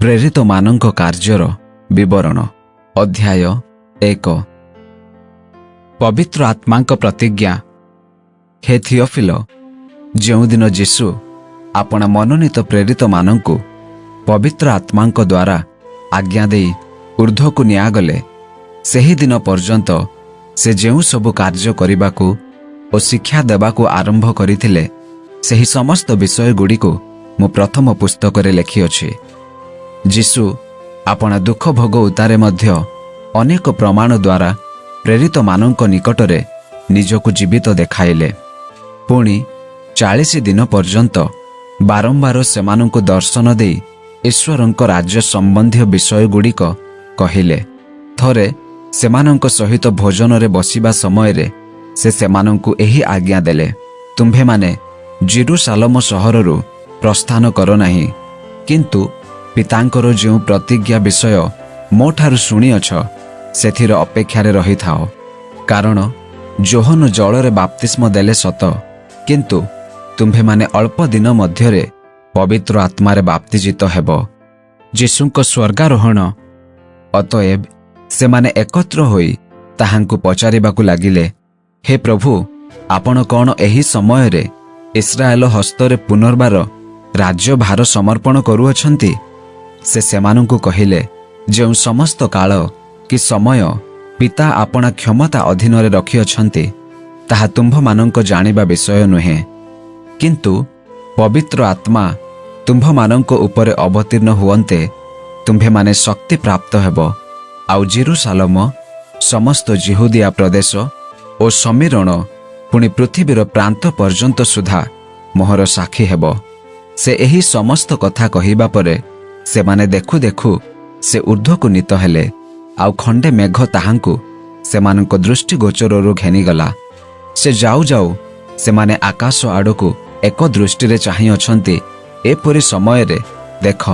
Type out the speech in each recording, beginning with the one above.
प्रेरित मानंक कार्यर विवरण अध्याय 1। पवित्र आत्मांक प्रतिज्ञा। हे थियोफिल, जो दिन जीशु आपण मनोनीत प्रेरित मानंकु पवित्र आत्मांक द्वारा आज्ञा दे ऊर्ध्व को नियागले, सेही दिन पर्यंत से जेउ सबु कार्य करिबाकू और शिक्षा देबाकू आरंभ करिथिले, सेही समस्त विषय गुडी को मु प्रथम पुस्तक रे लिखि अछि। जीशु आपण दुख भोग उतारे मध्य अनेक प्रमाण द्वारा प्रेरित मानंक निकटरे निजको जीवित देखाइले। पुणी 40 दिन पर्यंत बारंबार सेमानंकु दर्शन दे ईश्वरंक राज्य संबंधी विषय गुड़िक कहिले। थरे सेमानंक सहित भोजन रे बसिबा समय रे से सेमानंकु एही आज्ञा देले, तुम्भे माने जेरूसालेम सहररु प्रस्थान करो नाही, किंतु पितांकर जो प्रतिज्ञा विषय मो ठारु शुणिअछ सेथिर अपेक्षारे रही थाओ। कारण जोहन जलरे बाप्तिस्म देले सत, किंतु तुम्भे माने अल्प दिन मध्यरे पवित्र आत्मारे बाप्तिजित हेबो। जीशुंक स्वर्गारोहण। अतएव से माने एकत्र होई ताहांकु पचारिबाकु लागिले, हे प्रभु, आपण कौन एही समय रे इस्राएल हस्तरे पुनर्बार राज्य भार समर्पण करूअछंती? से सेमानंकु कहिले, जो समस्त काल कि समय पिता आपणा क्षमता अधीन रे रखी अछंती ताहा तुम्भ मानंक जानिबा विषय नुहे, किंतु पवित्र आत्मा तुम्भ मानंक उपरे अवतीर्ण हुवन्ते तुम्भे माने शक्ति प्राप्त हेबो, आउ जेरूसालेम समस्त जिहुदिया प्रदेश और समीरण पुणी पृथ्वीर प्रांत पर्यंत सुधा मोहर साक्षी हेबो। से एही समस्त कथा कहिबा परे से माने देखु देखु से ऊर्ध्व को नीत हेले, आउ खंडे मेघ ताहांकु सेमानंक दृष्टि गोचररु घेनिगला। से जाऊ जाऊ से माने आकाश आड़कु एक दृष्टि रे चाहि अछंती। एपरि समय रे देख,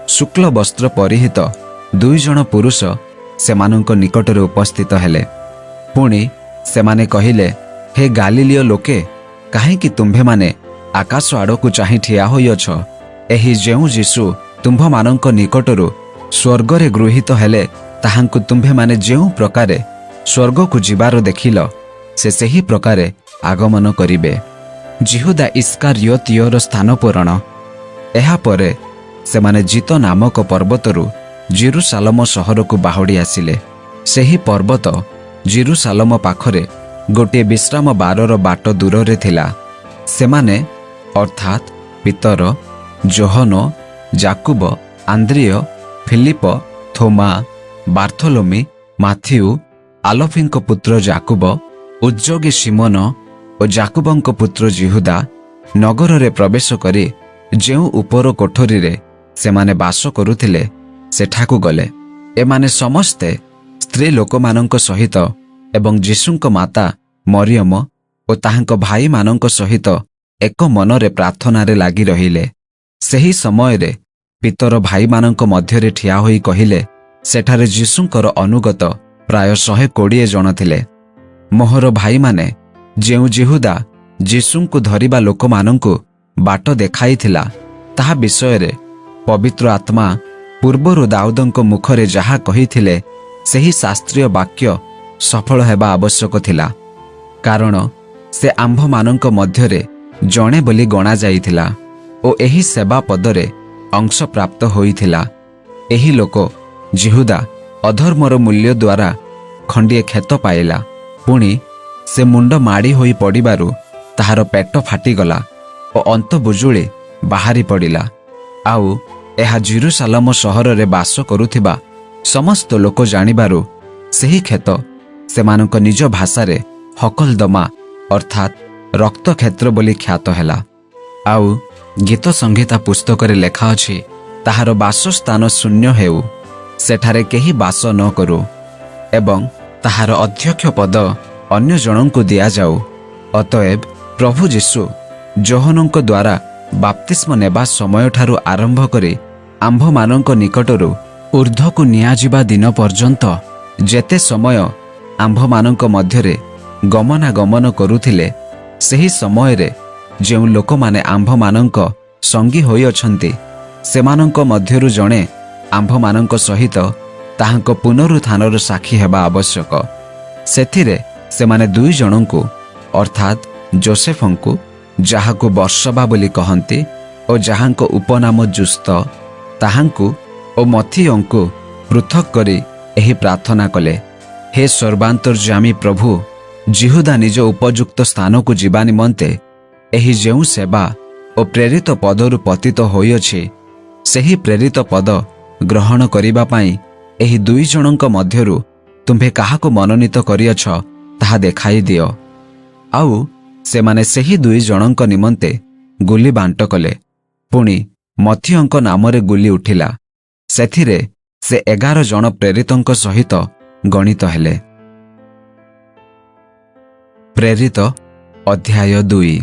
शुक्ल वस्त्र परिहित 2 जण पुरुष सेमानंक निकटरे उपस्थित हेले। पुणी सेमाने कहिले, हे गालिलियो लोके, काहेकि तुम्भे माने आकाश आड़कु चाहि ठिया होई अछ? एही जेउ जीशु तुम्भ मानंक निकटरू स्वर्गरे गृहीत हेले, ताहांकु तुम्भे माने जेउ प्रकारे स्वर्ग को जीवार देखिल, से सही प्रकारे आगमन करिबे। जिहुदा इस्कारियोतीयर स्थान पूरण। एहा परे से माने जीत नामक पर्वतरू जेरूसालेम सहर को बाहुड़ी आसिले। सेही पर्वत जेरूसालेम पाखरे गोटे विश्राम बारर बाट दूर रे थिला। सेमाने अर्थात पितर, जोहन, जाकुब, आंद्रिय, फिलिप, थोमा, बार्थोलोमी, माथ्यू, आलफींक पुत्र जाकुब, उद्योगी सिमोन और जाकुबंक पुत्र जिहुदा नगर रे प्रवेश करी जेउ उपर कोठरी रे सेमाने बास करुथिले सेठाकु गले। एमाने समस्ते स्त्री लोकमानंक सहित एवं जीशुंक माता मरियम और ताहांक भाई मानंक सहित एक मनरे प्रार्थना रे लागी रहिले। सेही समय रे पितर भाई मानंक मध्यरे ठिया होई कहिले, सेठारे जीशुंकर अनुगत प्राय 120 जन थिले। मोहर भाई माने जेउ जिहुदा जीशुंकु धरिबा लोक मानंकु बाट देखाई थिला, ताहा विषय रे पवित्र आत्मा पूर्वरु दाऊदंक मुखरे जहा कहिथिले सेही शास्त्रीय वाक्य सफल हेबा आवश्यक थिला। कारण से आंभ मानंक मध्यरे जणे बोली गणा जाइथिला ओ एही सेवा पदरे अंश प्राप्त होइथिला। एही लोक जिहुदा अधर्मर मूल्य द्वारा खंडिए खेत पाइला। पुणी से मुंड माड़ी होई पड़िबारु ताहार पेट फाटिगला और अंत बुजुली बाहरी पड़िला। आउ एहा जेरूसालेम सहर रे बास करुथिबा समस्त लोक जानिबारु सेही खेत सेमानंक निज भाषा रे हकलदमा अर्थात रक्त क्षेत्र बोली ख्यात हेला। आउ गीत संहिता पुस्तक रे लेखा अछि, ताहार वासस्थान शून्य हेउ, सेठारे केही बास न करू, एवं ताहार अध्यक्ष पद अन्य जनंकु दिया जाऊ। अतएव प्रभु जीशु जोहनंक द्वारा बाप्तिस्म नेबा समय ठारू आरंभ करी आंभ मानंक निकटरू ऊर्ध्व को नियाजिबा दिन पर्यंत जेते समय आंभ मानंक मध्यरे गमनागमन करुथिले, सेही समय रे जेउ लोक माने आंभ मानंक संगी होई अछंती सेमानंक मध्यरु जणे ଆମ୍ଭମାନଙ୍କ ସହିତ ତାହାଙ୍କ ପୁନରୁତ୍ଥାନର ସାକ୍ଷୀ ହେବା ଆବଶ୍ୟକ। ସେଥିରେ ସେମାନେ 2 ଜଣଙ୍କୁ ଅର୍ଥାତ୍ ଯୋସେଫଙ୍କୁ, ଯାହାକୁ ବର୍ଷବା ବୋଲି କହନ୍ତି ଓ ଯାହାଙ୍କ ଉପନାମ ଜୁସ୍ତ, ତାହାଙ୍କୁ ଓ ମଥିୟଙ୍କୁ ପୃଥକ୍ କରି ଏହି ପ୍ରାର୍ଥନା କଲେ, ହେ ସର୍ବାନ୍ତର୍ଯାମୀ ପ୍ରଭୁ, ଜିହୁଦା ନିଜ ଉପଯୁକ୍ତ ସ୍ଥାନକୁ ଯିବା ନିମନ୍ତେ ଏହି ଯେଉଁ ସେବା ଓ ପ୍ରେରିତ ପଦରୁ ପତିତ ହୋଇଅଛି, ସେହି ପ୍ରେରିତ ପଦ ଗ୍ରହଣ କରିବା ପାଇଁ ଏହି 2 ଜଣଙ୍କ ମଧ୍ୟରୁ ତୁମ୍ଭେ କାହାକୁ ମନୋନୀତ କରିଅଛ ତାହା ଦେଖାଇ ଦିଅ। ଆଉ ସେମାନେ ସେହି 2 ଜଣଙ୍କ ନିମନ୍ତେ ଗୁଲି ବାଣ୍ଟ କଲେ। ପୁଣି ମଥିୟଙ୍କ ନାମରେ ଗୁଲି ଉଠିଲା। ସେଥିରେ ସେ 11 ଜଣ ପ୍ରେରିତଙ୍କ ସହିତ ଗଣିତ ହେଲେ। ପ୍ରେରିତ ଅଧ୍ୟାୟ 2।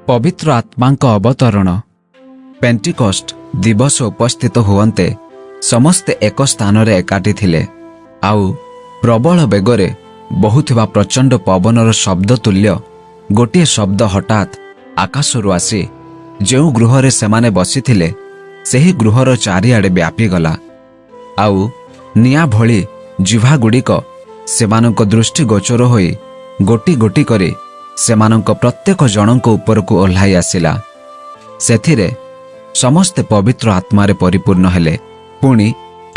ପବିତ୍ର ଆତ୍ମାଙ୍କ ଅବତରଣ। ପେଣ୍ଟିକଷ୍ଟ ଦିବସ ଉପସ୍ଥିତ ହୁଅନ୍ତେ ସମସ୍ତେ ଏକ ସ୍ଥାନରେ ଏକାଠି ଥିଲେ। ଆଉ ପ୍ରବଳ ବେଗରେ ବହୁଥିବା ପ୍ରଚଣ୍ଡ ପବନର ଶବ୍ଦ ତୁଲ୍ୟ ଗୋଟିଏ ଶବ୍ଦ ହଠାତ୍ ଆକାଶରୁ ଆସି ଯେଉଁ ଗୃହରେ ସେମାନେ ବସିଥିଲେ ସେହି ଗୃହର ଚାରିଆଡ଼େ ବ୍ୟାପିଗଲା। ଆଉ ନିଆଁ ଭଳି ଜିହ୍ୱାଗୁଡ଼ିକ ସେମାନଙ୍କ ଦୃଷ୍ଟିଗୋଚର ହୋଇ ଗୋଟି ଗୋଟି କରି ସେମାନଙ୍କ ପ୍ରତ୍ୟେକ ଜଣଙ୍କ ଉପରକୁ ଓହ୍ଲାଇ ଆସିଲା। ସେଥିରେ ସମସ୍ତେ ପବିତ୍ର ଆତ୍ମାରେ ପରିପୂର୍ଣ୍ଣ ହେଲେ। ପୁଣି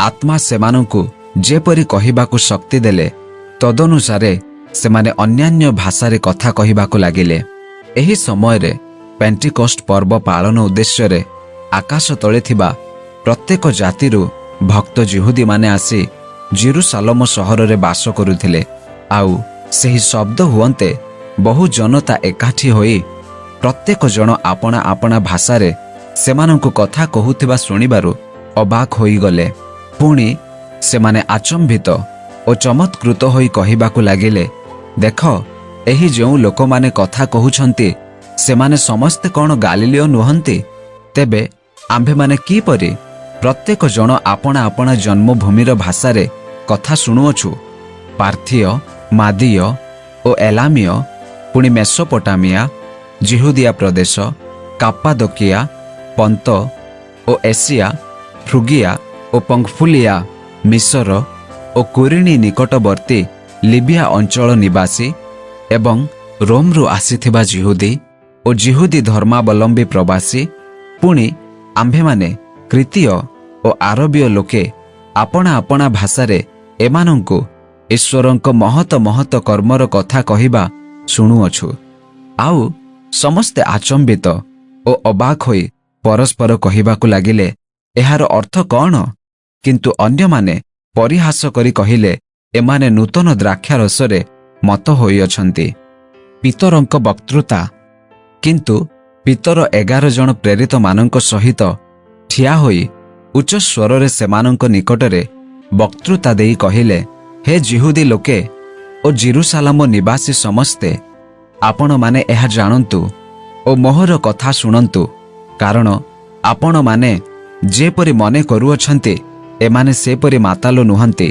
ଆତ୍ମା ସେମାନଙ୍କୁ ଯେପରି କହିବାକୁ ଶକ୍ତି ଦେଲେ, ତଦନୁସାରେ ସେମାନେ ଅନ୍ୟାନ୍ୟ ଭାଷାରେ କଥା କହିବାକୁ ଲାଗିଲେ। ଏହି ସମୟରେ ପେଣ୍ଟିକଷ୍ଟ ପର୍ବ ପାଳନ ଉଦ୍ଦେଶ୍ୟରେ ଆକାଶ ତଳେ ଥିବା ପ୍ରତ୍ୟେକ ଜାତିରୁ ଭକ୍ତ ଯିହୁଦୀମାନେ ଆସି ଜେରୁସାଲେମ ସହରରେ ବାସ କରୁଥିଲେ। ଆଉ ସେହି ଶବ୍ଦ ହୁଅନ୍ତେ ବହୁ ଜନତା ଏକାଠି ହୋଇ ପ୍ରତ୍ୟେକ ଜଣ ଆପଣା ଆପଣା ଭାଷାରେ ସେମାନଙ୍କୁ କଥା କହୁଥିବା ଶୁଣିବାରୁ ଅବାକ୍ ହୋଇଗଲେ। ପୁଣି ସେମାନେ ଆଚମ୍ବିତ ଓ ଚମତ୍କୃତ ହୋଇ କହିବାକୁ ଲାଗିଲେ, ଦେଖ, ଏହି ଯେଉଁ ଲୋକମାନେ କଥା କହୁଛନ୍ତି ସେମାନେ ସମସ୍ତେ କ'ଣ ଗାଲିଲିୟ ନୁହନ୍ତି? ତେବେ ଆମ୍ଭେମାନେ କିପରି ପ୍ରତ୍ୟେକ ଜଣ ଆପଣା ଆପଣା ଜନ୍ମଭୂମିର ଭାଷାରେ କଥା ଶୁଣୁଅଛୁ? ପାର୍ଥୀୟ, ମାଦୀୟ ଓ ଏଲାମୀୟ, ପୁଣି ମେସୋପୋଟାମିଆ, ଜିହୁଦିଆ ପ୍ରଦେଶ, କାପାଦୋକିଆ, ପନ୍ତ ଓ ଏସିଆ, ଫ୍ରୁଗିଆ ଓ ପମ୍ଫୁଲିଆ, ମିଶର ଓ କୁରିଣୀ ନିକଟବର୍ତ୍ତୀ ଲିବିଆ ଅଞ୍ଚଳ ନିବାସୀ ଏବଂ ରୋମରୁ ଆସିଥିବା ଜିହୁଦୀ ଓ ଜିହୁଦୀ ଧର୍ମାବଲମ୍ବୀ ପ୍ରବାସୀ, ପୁଣି ଆମ୍ଭେମାନେ କ୍ରିତୀୟ ଓ ଆରବୀୟ ଲୋକେ ଆପଣା ଆପଣା ଭାଷାରେ ଏମାନଙ୍କୁ ଈଶ୍ୱରଙ୍କ ମହତ ମହତ କର୍ମର କଥା କହିବା ଶୁଣୁଅଛୁ। ଆଉ ସମସ୍ତେ ଆଚମ୍ବିତ ଓ ଅବାକ୍ ହୋଇ ପରସ୍ପର କହିବାକୁ ଲାଗିଲେ, ଏହାର ଅର୍ଥ କ'ଣ? କିନ୍ତୁ ଅନ୍ୟମାନେ ପରିହାସ କରି କହିଲେ, ଏମାନେ ନୂତନ ଦ୍ରାକ୍ଷାରସରେ ମତ ହୋଇଅଛନ୍ତି। ପିତରଙ୍କ ବକ୍ତୃତା। କିନ୍ତୁ ପିତର 11 ଜଣ ପ୍ରେରିତମାନଙ୍କ ସହିତ ଠିଆ ହୋଇ ଉଚ୍ଚ ସ୍ୱରରେ ସେମାନଙ୍କ ନିକଟରେ ବକ୍ତୃତା ଦେଇ କହିଲେ, ହେ ଜିହୁଦୀ ଲୋକେ ଓ ଜେରୁସାଲେମ ନିବାସୀ ସମସ୍ତେ, ଆପଣମାନେ ଏହା ଜାଣନ୍ତୁ ଓ ମୋହର କଥା ଶୁଣନ୍ତୁ। କାରଣ ଆପଣମାନେ ଯେପରି ମନେ କରୁଅଛନ୍ତି ଏମାନେ ସେପରି ମାତାଲ ନୁହନ୍ତି,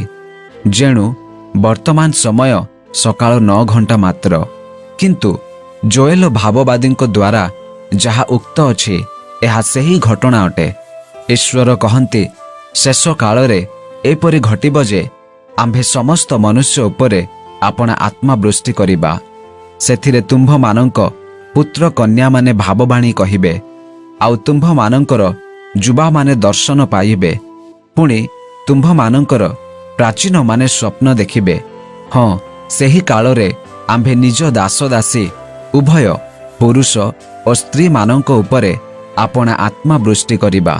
ଯେଣୁ ବର୍ତ୍ତମାନ ସମୟ ସକାଳ 9 ଘଣ୍ଟା ମାତ୍ର। କିନ୍ତୁ ଜୋଏଲ ଭାବବାଦୀଙ୍କ ଦ୍ୱାରା ଯାହା ଉକ୍ତ ଅଛି ଏହା ସେହି ଘଟଣା ଅଟେ। ଈଶ୍ୱର କହନ୍ତି, ଶେଷ କାଳରେ ଏପରି ଘଟିବ ଯେ ଆମ୍ଭେ ସମସ୍ତ ମନୁଷ୍ୟ ଉପରେ ଆପଣା ଆତ୍ମା ବୃଷ୍ଟି କରିବା। ସେଥିରେ ତୁମ୍ଭମାନଙ୍କ ପୁତ୍ର କନ୍ୟାମାନେ ଭାବବାଣୀ କହିବେ, ଆଉ ତୁମ୍ଭମାନଙ୍କର ଯୁବାମାନେ ଦର୍ଶନ ପାଇବେ। ପୁଣି ତୁମ୍ଭମାନଙ୍କର ପ୍ରାଚୀନମାନେ ସ୍ୱପ୍ନ ଦେଖିବେ। ହଁ, ସେହି କାଳରେ ଆମ୍ଭେ ନିଜ ଦାସ ଦାସୀ ଉଭୟ ପୁରୁଷ ଓ ସ୍ତ୍ରୀମାନଙ୍କ ଉପରେ ଆପଣା ଆତ୍ମା ବୃଷ୍ଟି କରିବା।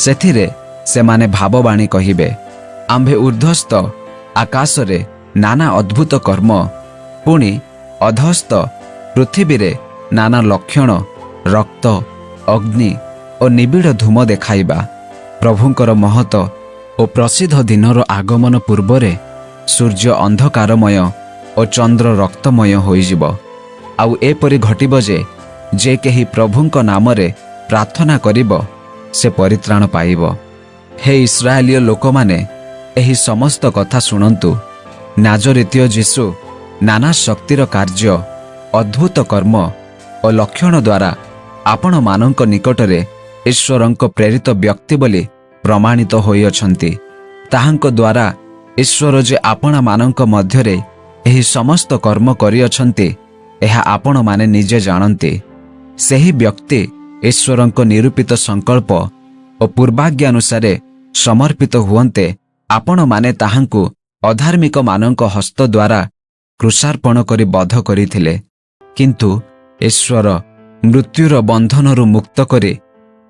ସେଥିରେ ସେମାନେ ଭାବବାଣୀ କହିବେ। ଆମ୍ଭେ ଉର୍ଦ୍ଧ୍ୱସ୍ଥ ଆକାଶରେ ନାନା ଅଦ୍ଭୁତ କର୍ମ, ପୁଣି ଅଧସ୍ଥ ପୃଥିବୀରେ ନାନା ଲକ୍ଷଣ, ରକ୍ତ, ଅଗ୍ନି ଓ ନିବିଡ଼ ଧୂମ ଦେଖାଇବା। ପ୍ରଭୁଙ୍କର ମହତ ଓ ପ୍ରସିଦ୍ଧ ଦିନର ଆଗମନ ପୂର୍ବରେ ସୂର୍ଯ୍ୟ ଅନ୍ଧକାରମୟ ଓ ଚନ୍ଦ୍ର ରକ୍ତମୟ ହୋଇଯିବ। ଆଉ ଏପରି ଘଟିବ ଯେ କେହି ପ୍ରଭୁଙ୍କ ନାମରେ ପ୍ରାର୍ଥନା କରିବ ସେ ପରିତ୍ରାଣ ପାଇବ। ହେ ଇସ୍ରାଏଲୀୟ ଲୋକମାନେ, ଏହି ସମସ୍ତ କଥା ଶୁଣନ୍ତୁ। ନାଜରିତୀୟ ଯୀଶୁ ନାନା ଶକ୍ତିର କାର୍ଯ୍ୟ, ଅଦ୍ଭୁତ କର୍ମ ଓ ଲକ୍ଷଣ ଦ୍ୱାରା ଆପଣମାନଙ୍କ ନିକଟରେ ଈଶ୍ୱରଙ୍କ ପ୍ରେରିତ ବ୍ୟକ୍ତି ବୋଲି ପ୍ରମାଣିତ ହୋଇଅଛନ୍ତି। ତାହାଙ୍କ ଦ୍ୱାରା ଈଶ୍ୱର ଯେ ଆପଣମାନଙ୍କ ମଧ୍ୟରେ ଏହି ସମସ୍ତ କର୍ମ କରିଅଛନ୍ତି, ଏହା ଆପଣମାନେ ନିଜେ ଜାଣନ୍ତି। ସେହି ବ୍ୟକ୍ତି ଈଶ୍ୱରଙ୍କ ନିରୂପିତ ସଂକଳ୍ପ ଓ ପୂର୍ବାଜ୍ଞାନୁସାରେ ସମର୍ପିତ ହୁଅନ୍ତେ ଆପଣମାନେ ତାହାଙ୍କୁ ଅଧାର୍ମିକମାନଙ୍କ ହସ୍ତ ଦ୍ୱାରା କୃଷାର୍ପଣ କରି ବଧ କରିଥିଲେ। କିନ୍ତୁ ଈଶ୍ୱର ମୃତ୍ୟୁର ବନ୍ଧନରୁ ମୁକ୍ତ କରି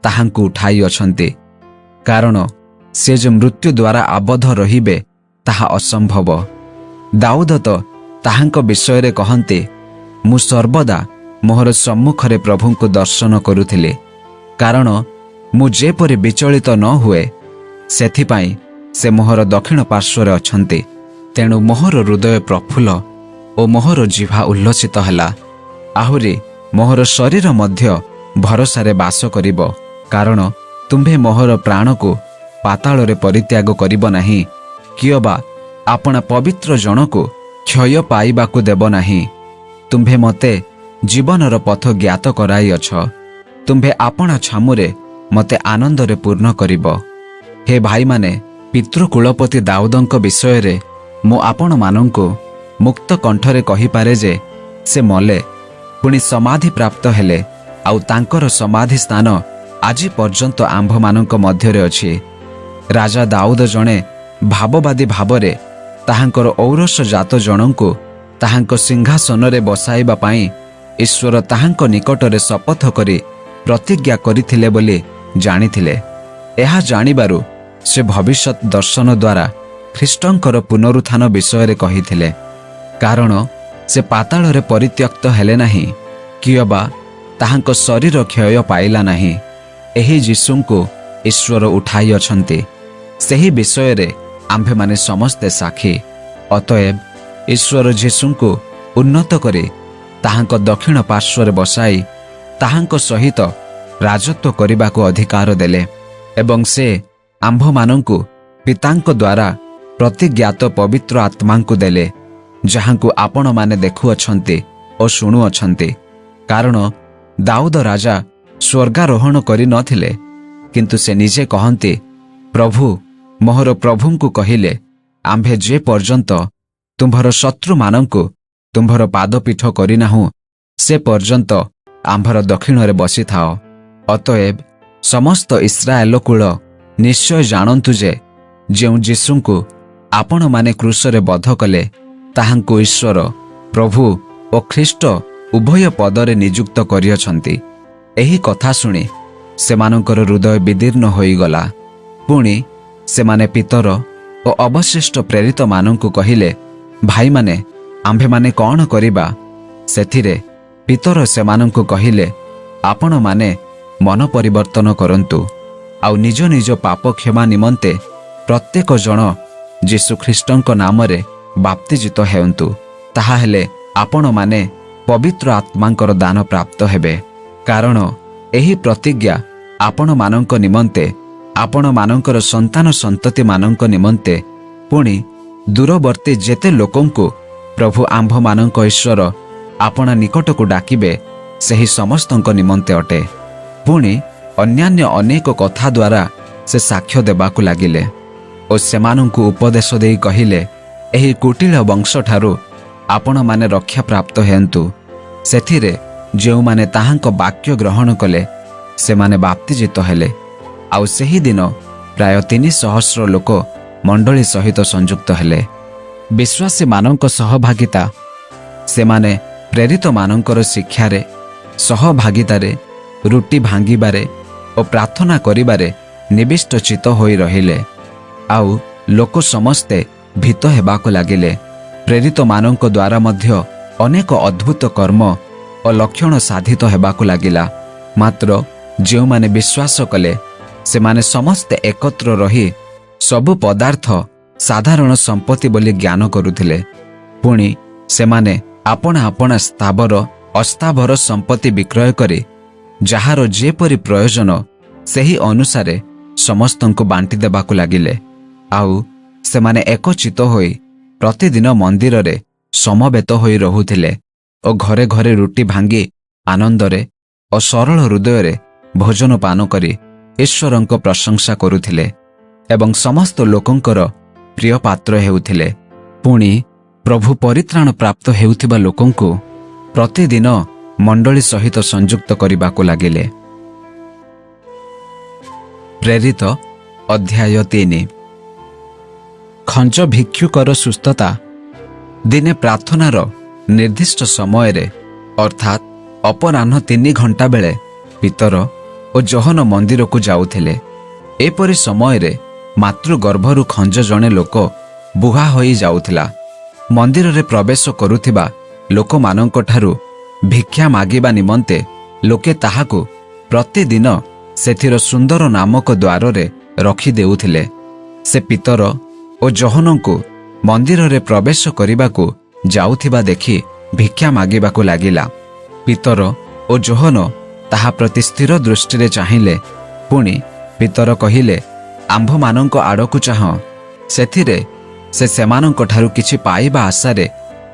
ତାହାଙ୍କୁ ଉଠାଇଅଛନ୍ତି, କାରଣ ସେ ଯେ ମୃତ୍ୟୁ ଦ୍ୱାରା ଆବଦ୍ଧ ରହିବେ ତାହା ଅସମ୍ଭବ। ଦାଉଦ ତ ତାହାଙ୍କ ବିଷୟରେ କହନ୍ତି, ମୁଁ ସର୍ବଦା ମୋହର ସମ୍ମୁଖରେ ପ୍ରଭୁଙ୍କୁ ଦର୍ଶନ କରୁଥିଲି, କାରଣ ମୁଁ ଯେପରି ବିଚଳିତ ନ ହୁଏ, ସେଥିପାଇଁ ସେ ମୋହର ଦକ୍ଷିଣ ପାର୍ଶ୍ୱରେ ଅଛନ୍ତି। ତେଣୁ ମୋହର ହୃଦୟ ପ୍ରଫୁଲ୍ଲ ଓ ମୋହର ଜିହ୍ୱା ଉଲ୍ଲସିତ ହେଲା। ଆହୁରି ମୋହର ଶରୀର ମଧ୍ୟ ଭରସାରେ ବାସ କରିବ, କାରଣ ତୁମ୍ଭେ ମୋହର ପ୍ରାଣକୁ ପାତାଳରେ ପରିତ୍ୟାଗ କରିବ ନାହିଁ, କିଅବା ଆପଣା ପବିତ୍ର ଜଣକୁ କ୍ଷୟ ପାଇବାକୁ ଦେବ ନାହିଁ। ତୁମ୍ଭେ ମୋତେ ଜୀବନର ପଥ ଜ୍ଞାତ କରାଇଅଛ। ତୁମ୍ଭେ ଆପଣା ଛାମୁରେ ମୋତେ ଆନନ୍ଦରେ ପୂର୍ଣ୍ଣ କରିବ। ହେ ଭାଇମାନେ, ପିତୃକୁଳପତି ଦାଉଦଙ୍କ ବିଷୟରେ ମୁଁ ଆପଣମାନଙ୍କୁ ମୁକ୍ତ କଣ୍ଠରେ କହିପାରେ ଯେ ସେ ମଲେ, ପୁଣି ସମାଧି ପ୍ରାପ୍ତ ହେଲେ, ଆଉ ତାଙ୍କର ସମାଧି ସ୍ଥାନ ଆଜି ପର୍ଯ୍ୟନ୍ତ ଆମ୍ଭମାନଙ୍କ ମଧ୍ୟରେ ଅଛି। ରାଜା ଦାଉଦ ଜଣେ ଭାବବାଦୀ ଭାବରେ ତାହାଙ୍କର ଔରସଜାତ ଜଣଙ୍କୁ ତାହାଙ୍କ ସିଂହାସନରେ ବସାଇବା ପାଇଁ ଈଶ୍ୱର ତାହାଙ୍କ ନିକଟରେ ଶପଥ କରି ପ୍ରତିଜ୍ଞା କରିଥିଲେ ବୋଲି ଜାଣିଥିଲେ। ଏହା ଜାଣିବାରୁ ସେ ଭବିଷ୍ୟତ ଦର୍ଶନ ଦ୍ୱାରା ଖ୍ରୀଷ୍ଟଙ୍କର ପୁନରୁତ୍ଥାନ ବିଷୟରେ କହିଥିଲେ, କାରଣ ସେ ପାତାଳରେ ପରିତ୍ୟକ୍ତ ହେଲେ ନାହିଁ, କିଅବା ତାହାଙ୍କ ଶରୀର କ୍ଷୟ ପାଇଲା ନାହିଁ। ଏହି ଯୀଶୁଙ୍କୁ ଈଶ୍ୱର ଉଠାଇଅଛନ୍ତି, ସେହି ବିଷୟରେ ଆମ୍ଭେମାନେ ସମସ୍ତେ ସାକ୍ଷୀ। ଅତଏବ ଈଶ୍ୱର ଯୀଶୁଙ୍କୁ ଉନ୍ନତ କରି ତାହାଙ୍କ ଦକ୍ଷିଣ ପାର୍ଶ୍ୱରେ ବସାଇ ତାହାଙ୍କ ସହିତ ରାଜତ୍ୱ କରିବାକୁ ଅଧିକାର ଦେଲେ, ଏବଂ ସେ ଆମ୍ଭମାନଙ୍କୁ ପିତାଙ୍କ ଦ୍ୱାରା ପ୍ରତିଜ୍ଞାତ ପବିତ୍ର ଆତ୍ମାଙ୍କୁ ଦେଲେ, ଯାହାଙ୍କୁ ଆପଣମାନେ ଦେଖୁଅଛନ୍ତି ଓ ଶୁଣୁଅଛନ୍ତି। କାରଣ ଦାଉଦ ରାଜା ସ୍ୱର୍ଗାରୋହଣ କରିନଥିଲେ, କିନ୍ତୁ ସେ ନିଜେ କହନ୍ତି, ପ୍ରଭୁ ମୋହର ପ୍ରଭୁଙ୍କୁ କହିଲେ, ଆମ୍ଭେ ଯେ ପର୍ଯ୍ୟନ୍ତ ତୁମ୍ଭର ଶତ୍ରୁମାନଙ୍କୁ ତୁମ୍ଭର ପାଦପୀଠ କରିନାହୁଁ, ସେ ପର୍ଯ୍ୟନ୍ତ ଆମ୍ଭର ଦକ୍ଷିଣରେ ବସିଥାଅ। ଅତଏବ ସମସ୍ତ ଇସ୍ରାଏଲ କୁଳ ନିଶ୍ଚୟ ଜାଣନ୍ତୁ ଯେ ଯେଉଁ ଯୀଶୁଙ୍କୁ ଆପଣମାନେ କ୍ରୁଶରେ ବଧ କଲେ, ତାହାଙ୍କୁ ଈଶ୍ୱର ପ୍ରଭୁ ଓ ଖ୍ରୀଷ୍ଟ ଉଭୟ ପଦରେ ନିଯୁକ୍ତ କରିଅଛନ୍ତି। ଏହି କଥା ଶୁଣି ସେମାନଙ୍କର ହୃଦୟ ବିଦୀର୍ଣ୍ଣ ହୋଇଗଲା। ପୁଣି ସେମାନେ ପିତର ଓ ଅବଶିଷ୍ଟ ପ୍ରେରିତମାନଙ୍କୁ କହିଲେ, ଭାଇମାନେ, ଆମ୍ଭେମାନେ କ'ଣ କରିବା? ସେଥିରେ ପିତର ସେମାନଙ୍କୁ କହିଲେ, ଆପଣମାନେ ମନ ପରିବର୍ତ୍ତନ କରନ୍ତୁ, ଆଉ ନିଜ ନିଜ ପାପ କ୍ଷମା ନିମନ୍ତେ ପ୍ରତ୍ୟେକ ଜଣ ଯୀଶୁଖ୍ରୀଷ୍ଟଙ୍କ ନାମରେ ବାପ୍ତିଜିତ ହେଉନ୍ତୁ। ତାହାହେଲେ ଆପଣମାନେ ପବିତ୍ର ଆତ୍ମାଙ୍କର ଦାନ ପ୍ରାପ୍ତ ହେବେ, କାରଣ ଏହି ପ୍ରତିଜ୍ଞା ଆପଣମାନଙ୍କ ନିମନ୍ତେ, ଆପଣମାନଙ୍କର ସନ୍ତାନ ସନ୍ତତିମାନଙ୍କ ନିମନ୍ତେ, ପୁଣି ଦୂରବର୍ତ୍ତୀ ଯେତେ ଲୋକଙ୍କୁ ପ୍ରଭୁ ଆମ୍ଭମାନଙ୍କ ଈଶ୍ୱର ଆପଣା ନିକଟକୁ ଡାକିବେ, ସେହି ସମସ୍ତଙ୍କ ନିମନ୍ତେ ଅଟେ। ପୁଣି ଅନ୍ୟାନ୍ୟ ଅନେକ କଥା ଦ୍ୱାରା ସେ ସାକ୍ଷ୍ୟ ଦେବାକୁ ଲାଗିଲେ ଓ ସେମାନଙ୍କୁ ଉପଦେଶ ଦେଇ କହିଲେ, ଏହି କୁଟିଳ ବଂଶଠାରୁ ଆପଣମାନେ ରକ୍ଷା ପ୍ରାପ୍ତ ହେନ୍ତୁ। ସେଥିରେ ଯେଉଁମାନେ ତାହାଙ୍କ ବାକ୍ୟ ଗ୍ରହଣ କଲେ, ସେମାନେ ବାପ୍ତିଜିତ ହେଲେ। ଆଉ ସେହିଦିନ ପ୍ରାୟ 300 ଲୋକ ମଣ୍ଡଳୀ ସହିତ ସଂଯୁକ୍ତ ହେଲେ। ବିଶ୍ୱାସୀମାନଙ୍କ ସହଭାଗିତା। ସେମାନେ ପ୍ରେରିତମାନଙ୍କର ଶିକ୍ଷାରେ, ସହଭାଗିତାରେ, ରୁଟି ଭାଙ୍ଗିବାରେ ଓ ପ୍ରାର୍ଥନା କରିବାରେ ନିବିଷ୍ଟ ଚିତ୍ତ ହୋଇ ରହିଲେ। ଆଉ ଲୋକ ସମସ୍ତେ ଭୀତ ହେବାକୁ ଲାଗିଲେ। ପ୍ରେରିତମାନଙ୍କ ଦ୍ୱାରା ମଧ୍ୟ ଅନେକ ଅଦ୍ଭୁତ କର୍ମ ଓ ଲକ୍ଷଣ ସାଧିତ ହେବାକୁ ଲାଗିଲା। ମାତ୍ର ଯେଉଁମାନେ ବିଶ୍ୱାସ କଲେ, ସେମାନେ ସମସ୍ତେ ଏକତ୍ର ରହି ସବୁ ପଦାର୍ଥ ସାଧାରଣ ସମ୍ପତ୍ତି ବୋଲି ଜ୍ଞାନ କରୁଥିଲେ। ପୁଣି ସେମାନେ ଆପଣା ଆପଣା ସ୍ଥାବର ଅସ୍ଥାବର ସମ୍ପତ୍ତି ବିକ୍ରୟ କରି ଯାହାର ଯେପରି ପ୍ରୟୋଜନ, ସେହି ଅନୁସାରେ ସମସ୍ତଙ୍କୁ ବାଣ୍ଟି ଦେବାକୁ ଲାଗିଲେ। ଆଉ ସେମାନେ ଏକଚିତ ହୋଇ ପ୍ରତିଦିନ ମନ୍ଦିରରେ ସମବେତ ହୋଇ ରହୁଥିଲେ ଓ ଘରେ ଘରେ ରୁଟି ଭାଙ୍ଗି ଆନନ୍ଦରେ ଓ ସରଳ ହୃଦୟରେ ଭୋଜନ ପାନ କରି ଈଶ୍ୱରଙ୍କ ପ୍ରଶଂସା କରୁଥିଲେ। ଏବଂ ସମସ୍ତ ଲୋକଙ୍କର ପ୍ରିୟ ପାତ୍ର ହେଉଥିଲେ। ପୁଣି ପ୍ରଭୁ ପରିତ୍ରାଣ ପ୍ରାପ୍ତ ହେଉଥିବା ଲୋକଙ୍କୁ ପ୍ରତିଦିନ ମଣ୍ଡଳୀ ସହିତ ସଂଯୁକ୍ତ କରିବାକୁ ଲାଗିଲେ। ପ୍ରେରିତ ଅଧ୍ୟାୟ 3। ଖଞ୍ଜ ଭିକ୍ଷୁକର ସୁସ୍ଥତା। ଦିନେ ପ୍ରାର୍ଥନାର ନିର୍ଦ୍ଦିଷ୍ଟ ସମୟରେ ଅର୍ଥାତ୍ ଅପରାହ୍ନ 3 ଘଣ୍ଟା ବେଳେ ପିତର ଓ ଯୋହନ ମନ୍ଦିରକୁ ଯାଉଥିଲେ। ଏପରି ସମୟରେ ମାତୃଗର୍ଭରୁ ଖଞ୍ଜ ଜଣେ ଲୋକ ବୁହା ହୋଇ ଯାଉଥିଲା। ମନ୍ଦିରରେ ପ୍ରବେଶ କରୁଥିବା ଲୋକମାନଙ୍କଠାରୁ ଭିକ୍ଷା ମାଗିବା ନିମନ୍ତେ ଲୋକେ ତାହାକୁ ପ୍ରତିଦିନ ସେଥିର ସୁନ୍ଦର ନାମକ ଦ୍ୱାରରେ ରଖିଦେଉଥିଲେ। ସେ ପିତର ଓ ଯୋହନଙ୍କୁ ମନ୍ଦିରରେ ପ୍ରବେଶ କରିବାକୁ ଯାଉଥିବା ଦେଖି ଭିକ୍ଷା ମାଗିବାକୁ ଲାଗିଲା। ପିତର ଓ ଯୋହନ ତାହା ପ୍ରତି ସ୍ଥିର ଦୃଷ୍ଟିରେ ଚାହିଁଲେ। ପୁଣି ପିତର କହିଲେ, ଆମ୍ଭମାନଙ୍କ ଆଡ଼କୁ ଚାହଁ। ସେଥିରେ ସେ ସେମାନଙ୍କଠାରୁ କିଛି ପାଇବା ଆଶାରେ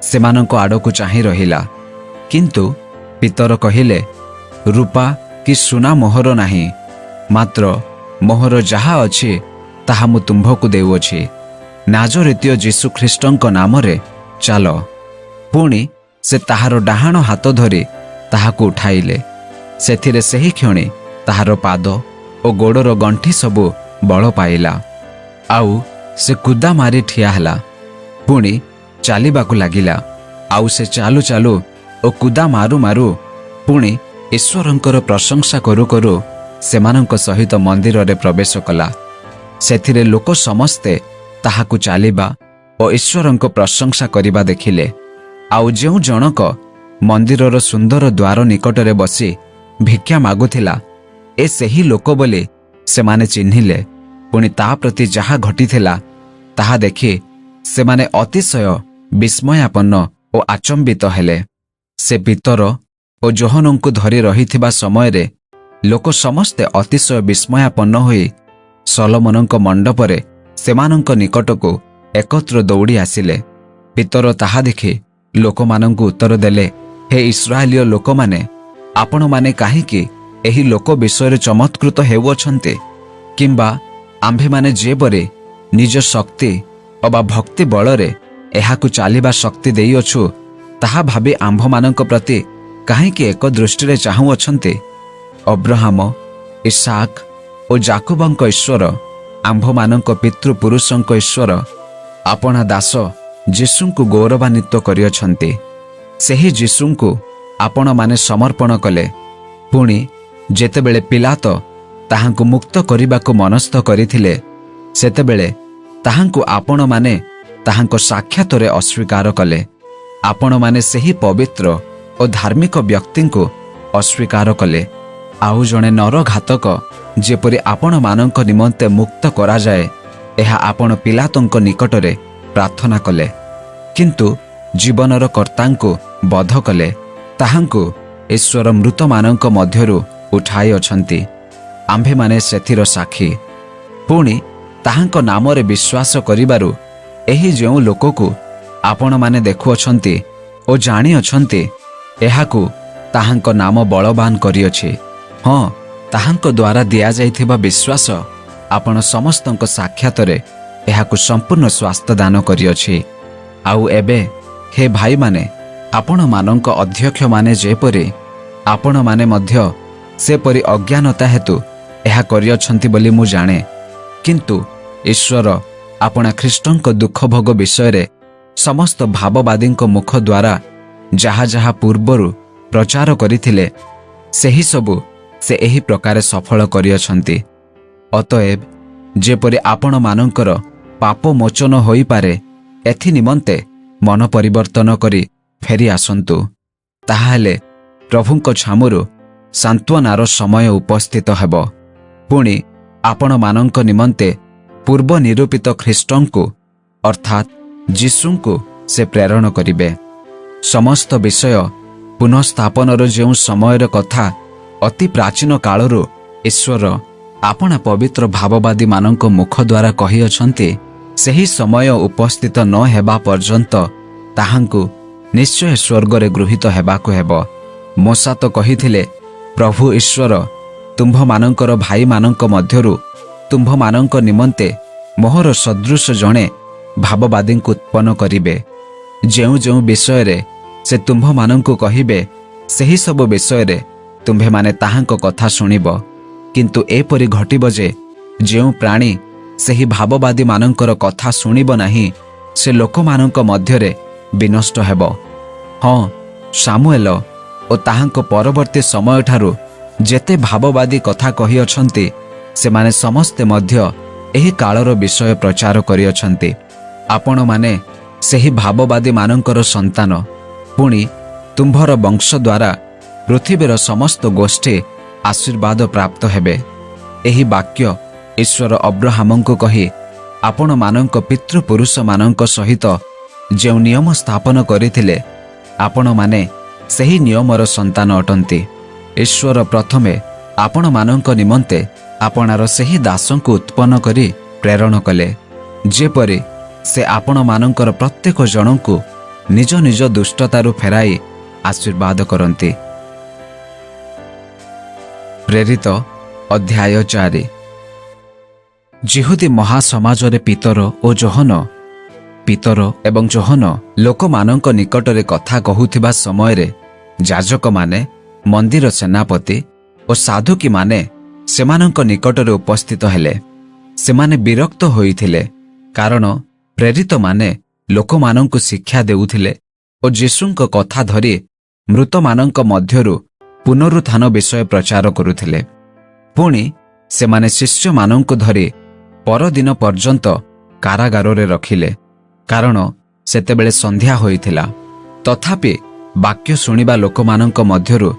ସେମାନଙ୍କ ଆଡ଼କୁ ଚାହିଁ ରହିଲା। କିନ୍ତୁ ପିତର କହିଲେ, ରୂପା କି ସୁନା ମୋହର ନାହିଁ, ମାତ୍ର ମୋହର ଯାହା ଅଛି ତାହା ମୁଁ ତୁମ୍ଭକୁ ଦେଉଅଛି। ନାଜରେତୀୟ ଯୀଶୁଖ୍ରୀଷ୍ଟଙ୍କ ନାମରେ ଚାଲ। ପୁଣି ସେ ତାହାର ଡାହାଣ ହାତ ଧରି ତାହାକୁ ଉଠାଇଲେ। ସେଥିରେ ସେହି କ୍ଷଣି ତାହାର ପାଦ ଓ ଗୋଡ଼ର ଗଣ୍ଠି ସବୁ ବଳ ପାଇଲା। ଆଉ ସେ କୁଦା ମାରି ଠିଆ ହେଲା। ପୁଣି ଚାଲିବାକୁ ଲାଗିଲା। ଆଉ ସେ ଚାଲୁ ଚାଲୁ ଓ କୁଦା ମାରୁ ମାରୁ ପୁଣି ଈଶ୍ୱରଙ୍କର ପ୍ରଶଂସା କରୁ କରୁ ସେମାନଙ୍କ ସହିତ ମନ୍ଦିରରେ ପ୍ରବେଶ କଲା। ସେଥିରେ ଲୋକ ସମସ୍ତେ ତାହାକୁ ଚାଲିବା ଓ ଈଶ୍ୱରଙ୍କ ପ୍ରଶଂସା କରିବା ଦେଖିଲେ। ଆଉ ଯେଉଁ ଜଣକ ମନ୍ଦିରର ସୁନ୍ଦର ଦ୍ୱାର ନିକଟରେ ବସି ଭିକ୍ଷା ମାଗୁଥିଲା, ଏ ସେହି ଲୋକ ବୋଲି ସେମାନେ ଚିହ୍ନିଲେ। ପୁଣି ତା ପ୍ରତି ଯାହା ଘଟିଥିଲା ତାହା ଦେଖି ସେମାନେ ଅତିଶୟ ବିସ୍ମୟାପନ୍ନ ଓ ଆଚମ୍ବିତ ହେଲେ। ସେ ପିତର ଓ ଯୋହନଙ୍କୁ ଧରି ରହିଥିବା ସମୟରେ ଲୋକ ସମସ୍ତେ ଅତିଶୟ ବିସ୍ମୟାପନ୍ନ ହୋଇ ସଲୋମନଙ୍କ ମଣ୍ଡପରେ ସେମାନଙ୍କ ନିକଟକୁ ଏକତ୍ର ଦୌଡ଼ି ଆସିଲେ। ପିତର ତାହା ଦେଖି ଲୋକମାନଙ୍କୁ ଉତ୍ତର ଦେଲେ, ହେ ଇସ୍ରାଏଲୀୟ ଲୋକମାନେ, ଆପଣମାନେ କାହିଁକି ଏହି ଲୋକ ବିଷୟରେ ଚମତ୍କୃତ ହେଉଅଛନ୍ତି? କିମ୍ବା ଆମ୍ଭେମାନେ ଯେପରି ନିଜ ଶକ୍ତି ଅବା ଭକ୍ତି ବଳରେ ଏହାକୁ ଚାଲିବା ଶକ୍ତି ଦେଇଅଛୁ, ତାହା ଭାବି ଆମ୍ଭମାନଙ୍କ ପ୍ରତି କାହିଁକି ଏକ ଦୃଷ୍ଟିରେ ଚାହୁଁଅଛନ୍ତି? ଅବ୍ରାହମ, ଇସାକ୍ ଓ ଯାକୋବଙ୍କ ଈଶ୍ୱର, ଆମ୍ଭମାନଙ୍କ ପିତୃପୁରୁଷଙ୍କ ଈଶ୍ୱର ଆପଣା ଦାସ ଯୀଶୁଙ୍କୁ ଗୌରବାନ୍ୱିତ କରିଅଛନ୍ତି। ସେହି ଯୀଶୁଙ୍କୁ ଆପଣମାନେ ସମର୍ପଣ କଲେ। ପୁଣି ଯେତେବେଳେ ପିଲାତ ତାହାଙ୍କୁ ମୁକ୍ତ କରିବାକୁ ମନସ୍ଥ କରିଥିଲେ, ସେତେବେଳେ ତାହାଙ୍କୁ ଆପଣମାନେ ତାହାଙ୍କ ସାକ୍ଷାତରେ ଅସ୍ୱୀକାର କଲେ। ଆପଣମାନେ ସେହି ପବିତ୍ର ଓ ଧାର୍ମିକ ବ୍ୟକ୍ତିଙ୍କୁ ଅସ୍ୱୀକାର କଲେ। ଆଉ ଜଣେ ନରଘାତକ ଯେପରି ଆପଣମାନଙ୍କ ନିମନ୍ତେ ମୁକ୍ତ କରାଯାଏ, ଏହା ଆପଣ ପିଲାତଙ୍କ ନିକଟରେ ପ୍ରାର୍ଥନା କଲେ। କିନ୍ତୁ ଜୀବନର କର୍ତ୍ତାଙ୍କୁ ବଧ କଲେ। ତାହାଙ୍କୁ ଈଶ୍ୱର ମୃତମାନଙ୍କ ମଧ୍ୟରୁ ଉଠାଇ ଅଛନ୍ତି। ଆମ୍ଭେମାନେ ସେଥିର ସାକ୍ଷୀ। ପୁଣି ତାହାଙ୍କ ନାମରେ ବିଶ୍ୱାସ କରିବାରୁ ଏହି ଯେଉଁ ଲୋକକୁ ଆପଣମାନେ ଦେଖୁଅଛନ୍ତି ଓ ଜାଣିଅଛନ୍ତି, ଏହାକୁ ତାହାଙ୍କ ନାମ ବଳବାନ କରିଅଛି। ହଁ, ତାହାଙ୍କ ଦ୍ୱାରା ଦିଆଯାଇଥିବା ବିଶ୍ୱାସ ଆପଣ ସମସ୍ତଙ୍କ ସାକ୍ଷାତରେ ଏହାକୁ ସମ୍ପୂର୍ଣ୍ଣ ସ୍ୱାସ୍ଥ୍ୟ ଦାନ କରିଅଛି। ଆଉ ଏବେ ହେ ଭାଇମାନେ, ଆପଣମାନଙ୍କ ଅଧ୍ୟକ୍ଷମାନେ ଯେପରି, ଆପଣମାନେ ମଧ୍ୟ ସେପରି ଅଜ୍ଞାନତା ହେତୁ ଏହା କରିଅଛନ୍ତି ବୋଲି ମୁଁ ଜାଣେ। କିନ୍ତୁ ଈଶ୍ୱର ଆପଣା ଖ୍ରୀଷ୍ଟଙ୍କ ଦୁଃଖ ଭୋଗ ବିଷୟରେ ସମସ୍ତ ଭାବବାଦୀଙ୍କ ମୁଖ ଦ୍ୱାରା ଯାହା ଯାହା ପୂର୍ବରୁ ପ୍ରଚାର କରିଥିଲେ, ସେହି ସବୁ ସେ ଏହି ପ୍ରକାରେ ସଫଳ କରିଅଛନ୍ତି। ଅତଏବ ଯେପରି ଆପଣମାନଙ୍କର ପାପ ମୋଚନ ହୋଇପାରେ, ଏଥି ନିମନ୍ତେ ମନ ପରିବର୍ତ୍ତନ କରି ଫେରି ଆସନ୍ତୁ। ତାହାହେଲେ ପ୍ରଭୁଙ୍କ ଛାମୁରୁ ସାନ୍ତ୍ୱନାର ସମୟ ଉପସ୍ଥିତ ହେବ। ପୁଣି ଆପଣମାନଙ୍କ ନିମନ୍ତେ ପୂର୍ବ ନିରୂପିତ ଖ୍ରୀଷ୍ଟଙ୍କୁ ଅର୍ଥାତ୍ ଯୀଶୁଙ୍କୁ ସେ ପ୍ରେରଣ କରିବେ। ସମସ୍ତ ବିଷୟ ପୁନଃସ୍ଥାପନର ଯେଉଁ ସମୟର କଥା ଅତି ପ୍ରାଚୀନ କାଳରୁ ଈଶ୍ୱର ଆପଣା ପବିତ୍ର ଭାବବାଦୀମାନଙ୍କ ମୁଖ ଦ୍ୱାରା କହିଅଛନ୍ତି, ସେହି ସମୟ ଉପସ୍ଥିତ ନ ହେବା ପର୍ଯ୍ୟନ୍ତ ତାହାଙ୍କୁ ନିଶ୍ଚୟ ସ୍ୱର୍ଗରେ ଗୃହୀତ ହେବାକୁ ହେବ। ମୋଶା ତ କହିଥିଲେ, ପ୍ରଭୁ ଈଶ୍ୱର ତୁମ୍ଭମାନଙ୍କର ଭାଇମାନଙ୍କ ମଧ୍ୟରୁ ତୁମ୍ଭମାନଙ୍କ ନିମନ୍ତେ ମୋହର ସଦୃଶ ଜଣେ ଭାବବାଦୀଙ୍କୁ ଉତ୍ପନ୍ନ କରିବେ। ଯେଉଁ ଯେଉଁ ବିଷୟରେ ସେ ତୁମ୍ଭମାନଙ୍କୁ କହିବେ ସେହି ସବୁ ବିଷୟରେ ତୁମ୍ଭେମାନେ ତାହାଙ୍କ କଥା ଶୁଣିବ। କିନ୍ତୁ ଏପରି ଘଟିବ ଯେ ଯେଉଁ ପ୍ରାଣୀ ସେହି ଭାବବାଦୀମାନଙ୍କର କଥା ଶୁଣିବ ନାହିଁ ସେ ଲୋକମାନଙ୍କ ମଧ୍ୟରେ ବିନଷ୍ଟ ହେବ। ହଁ, ସାମୁଏଲ ଓ ତାହାଙ୍କ ପରବର୍ତ୍ତୀ ସମୟଠାରୁ ଯେତେ ଭାବବାଦୀ କଥା କହିଅଛନ୍ତି ସେମାନେ ସମସ୍ତେ ମଧ୍ୟ ଏହି କାଳର ବିଷୟ ପ୍ରଚାର କରିଅଛନ୍ତି। ଆପଣମାନେ ସେହି ଭାବବାଦୀମାନଙ୍କର ସନ୍ତାନ। ପୁଣି ତୁମ୍ଭର ବଂଶ ଦ୍ୱାରା ପୃଥିବୀର ସମସ୍ତ ଗୋଷ୍ଠୀ ଆଶୀର୍ବାଦ ପ୍ରାପ୍ତ ହେବେ। ଏହି ବାକ୍ୟ ଈଶ୍ୱର ଅବ୍ରାହମଙ୍କୁ କହି ଆପଣମାନଙ୍କ ପିତୃପୁରୁଷମାନଙ୍କ ସହିତ ଯେଉଁ ନିୟମ ସ୍ଥାପନ କରିଥିଲେ ଆପଣମାନେ ସେହି ନିୟମର ସନ୍ତାନ ଅଟନ୍ତି। ଈଶ୍ୱର ପ୍ରଥମେ ଆପଣମାନଙ୍କ ନିମନ୍ତେ ଆପଣାର ସେହି ଦାସଙ୍କୁ ଉତ୍ପନ୍ନ କରି ପ୍ରେରଣ କଲେ, ଯେପରି ସେ ଆପଣମାନଙ୍କର ପ୍ରତ୍ୟେକ ଜଣଙ୍କୁ ନିଜ ନିଜ ଦୁଷ୍ଟତାରୁ ଫେରାଇ ଆଶୀର୍ବାଦ କରନ୍ତି। ପ୍ରେରିତ ଅଧ୍ୟାୟ 4। ଯିହୁଦୀ ମହାସମାଜରେ ପିତର ଏବଂ ଯୋହନ ଲୋକମାନଙ୍କ ନିକଟରେ କଥା କହୁଥିବା ସମୟରେ ଯାଜକମାନେ, ମନ୍ଦିର ସେନାପତି ଓ ସାଧୁକୀମାନେ ସେମାନଙ୍କ ନିକଟରେ ଉପସ୍ଥିତ ହେଲେ। ସେମାନେ ବିରକ୍ତ ହୋଇଥିଲେ, କାରଣ ପ୍ରେରିତମାନେ ଲୋକମାନଙ୍କୁ ଶିକ୍ଷା ଦେଉଥିଲେ ଓ ଯୀଶୁଙ୍କ କଥା ଧରି ମୃତମାନଙ୍କ ମଧ୍ୟରୁ ପୁନରୁତ୍ଥାନ ବିଷୟ ପ୍ରଚାର କରୁଥିଲେ। ପୁଣି ସେମାନେ ଶିଷ୍ୟମାନଙ୍କୁ ଧରି ପରଦିନ ପର୍ଯ୍ୟନ୍ତ କାରାଗାରରେ ରଖିଲେ, କାରଣ ସେତେବେଳେ ସନ୍ଧ୍ୟା ହୋଇଥିଲା। ତଥାପି ବାକ୍ୟ ଶୁଣିବା ଲୋକମାନଙ୍କ ମଧ୍ୟରୁ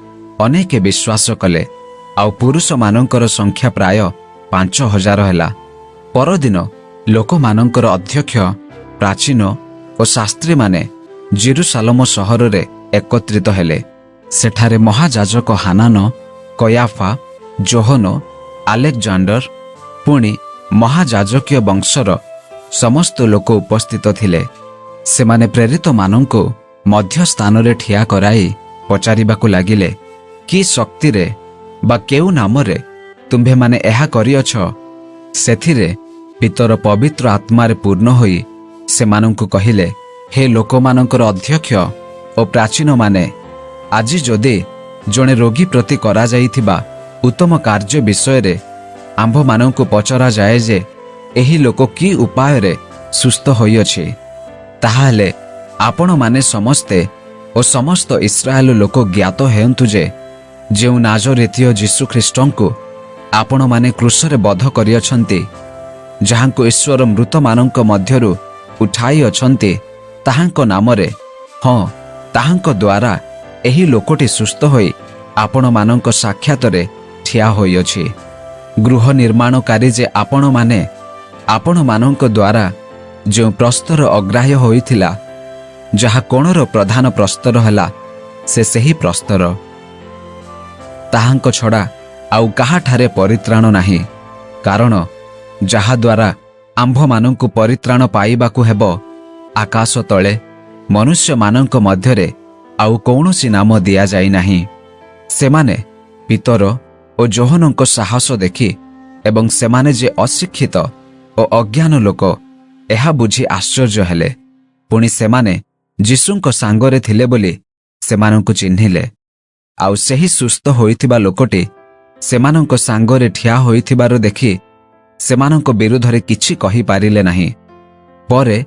ଅନେକ ବିଶ୍ୱାସ କଲେ, ଆଉ ପୁରୁଷମାନଙ୍କର ସଂଖ୍ୟା ପ୍ରାୟ 5,000 ହେଲା। ପରଦିନ ଲୋକମାନଙ୍କର ଅଧ୍ୟକ୍ଷ, ପ୍ରାଚୀନ ଓ ଶାସ୍ତ୍ରୀମାନେ ଜେରୁସାଲେମ ସହରରେ ଏକତ୍ରିତ ହେଲେ। ସେଠାରେ ମହାଯାଜକ ହାନାନ, କୟାଫା, ଯୋହନ, ଆଲେକଜାଣ୍ଡର, ପୁଣି ମହାଯାଜକୀୟ ବଂଶର ସମସ୍ତ ଲୋକ ଉପସ୍ଥିତ ଥିଲେ। ସେମାନେ ପ୍ରେରିତମାନଙ୍କୁ ମଧ୍ୟସ୍ଥାନରେ ଠିଆ କରାଇ ପଚାରିବାକୁ ଲାଗିଲେ, କି ଶକ୍ତିରେ ବା କେଉଁ ନାମରେ ତୁମ୍ଭେମାନେ ଏହା କରିଅଛ? ସେଥିରେ ପିତର ପବିତ୍ର ଆତ୍ମାରେ ପୂର୍ଣ୍ଣ ହୋଇ ସେମାନଙ୍କୁ କହିଲେ, ହେ ଲୋକମାନଙ୍କର ଅଧ୍ୟକ୍ଷ ଓ ପ୍ରାଚୀନମାନେ, ଆଜି ଯଦି ଜଣେ ରୋଗୀ ପ୍ରତି କରାଯାଇଥିବା ଉତ୍ତମ କାର୍ଯ୍ୟ ବିଷୟରେ ଆମ୍ଭମାନଙ୍କୁ ପଚରାଯାଏ ଯେ ଏହି ଲୋକ କି ଉପାୟରେ ସୁସ୍ଥ ହୋଇଅଛି, ତାହାହେଲେ ଆପଣମାନେ ସମସ୍ତେ ଓ ସମସ୍ତ ଇସ୍ରାଏଲ ଲୋକ ଜ୍ଞାତ ହେଉନ୍ତୁ ଯେ ଯେଉଁ ନାଜରେତୀୟ ଯୀଶୁଖ୍ରୀଷ୍ଟଙ୍କୁ ଆପଣମାନେ କ୍ରୁଶରେ ବଧ କରିଅଛନ୍ତି, ଯାହାଙ୍କୁ ଈଶ୍ୱର ମୃତମାନଙ୍କ ମଧ୍ୟରୁ ଉଠାଇ ଅଛନ୍ତି, ତାହାଙ୍କ ନାମରେ, ହଁ, ତାହାଙ୍କ ଦ୍ୱାରା ଏହି ଲୋକଟି ସୁସ୍ଥ ହୋଇ ଆପଣମାନଙ୍କ ସାକ୍ଷାତରେ ଠିଆ ହୋଇଅଛି। ଗୃହ ନିର୍ମାଣକାରୀ ଯେ ଆପଣମାନେ, ଆପଣମାନଙ୍କ ଦ୍ୱାରା ଯେଉଁ ପ୍ରସ୍ତର ଅଗ୍ରାହ୍ୟ ହୋଇଥିଲା, ଯାହା କୋଣର ପ୍ରଧାନ ପ୍ରସ୍ତର ହେଲା, ସେ ସେହି ପ୍ରସ୍ତର। ତାହାଙ୍କ ଛଡ଼ା ଆଉ କାହାଠାରେ ପରିତ୍ରାଣ ନାହିଁ, କାରଣ ଯାହାଦ୍ୱାରା ଆମ୍ଭମାନଙ୍କୁ ପରିତ୍ରାଣ ପାଇବାକୁ ହେବ, ଆକାଶ ତଳେ ମନୁଷ୍ୟମାନଙ୍କ ମଧ୍ୟରେ ଆଉ କୌଣସି ନାମ ଦିଆଯାଇ ନାହିଁ। ସେମାନେ ପିତର ଓ ଯୋହନଙ୍କ ସାହସ ଦେଖି ଏବଂ ସେମାନେ ଯେ ଅଶିକ୍ଷିତ ଓ ଅଜ୍ଞାନ ଲୋକ ଏହା ବୁଝି ଆଶ୍ଚର୍ଯ୍ୟ ହେଲେ। ପୁଣି ସେମାନେ ଯୀଶୁଙ୍କ ସାଙ୍ଗରେ ଥିଲେ ବୋଲି ସେମାନଙ୍କୁ ଚିହ୍ନିଲେ। ଆଉ ସେହି ସୁସ୍ଥ ହୋଇଥିବା ଲୋକଟି ସେମାନଙ୍କ ସାଙ୍ଗରେ ଠିଆ ହୋଇଥିବାର ଦେଖି ସେମାନଙ୍କ ବିରୁଦ୍ଧରେ କିଛି କହିପାରିଲେ ନାହିଁ। ପରେ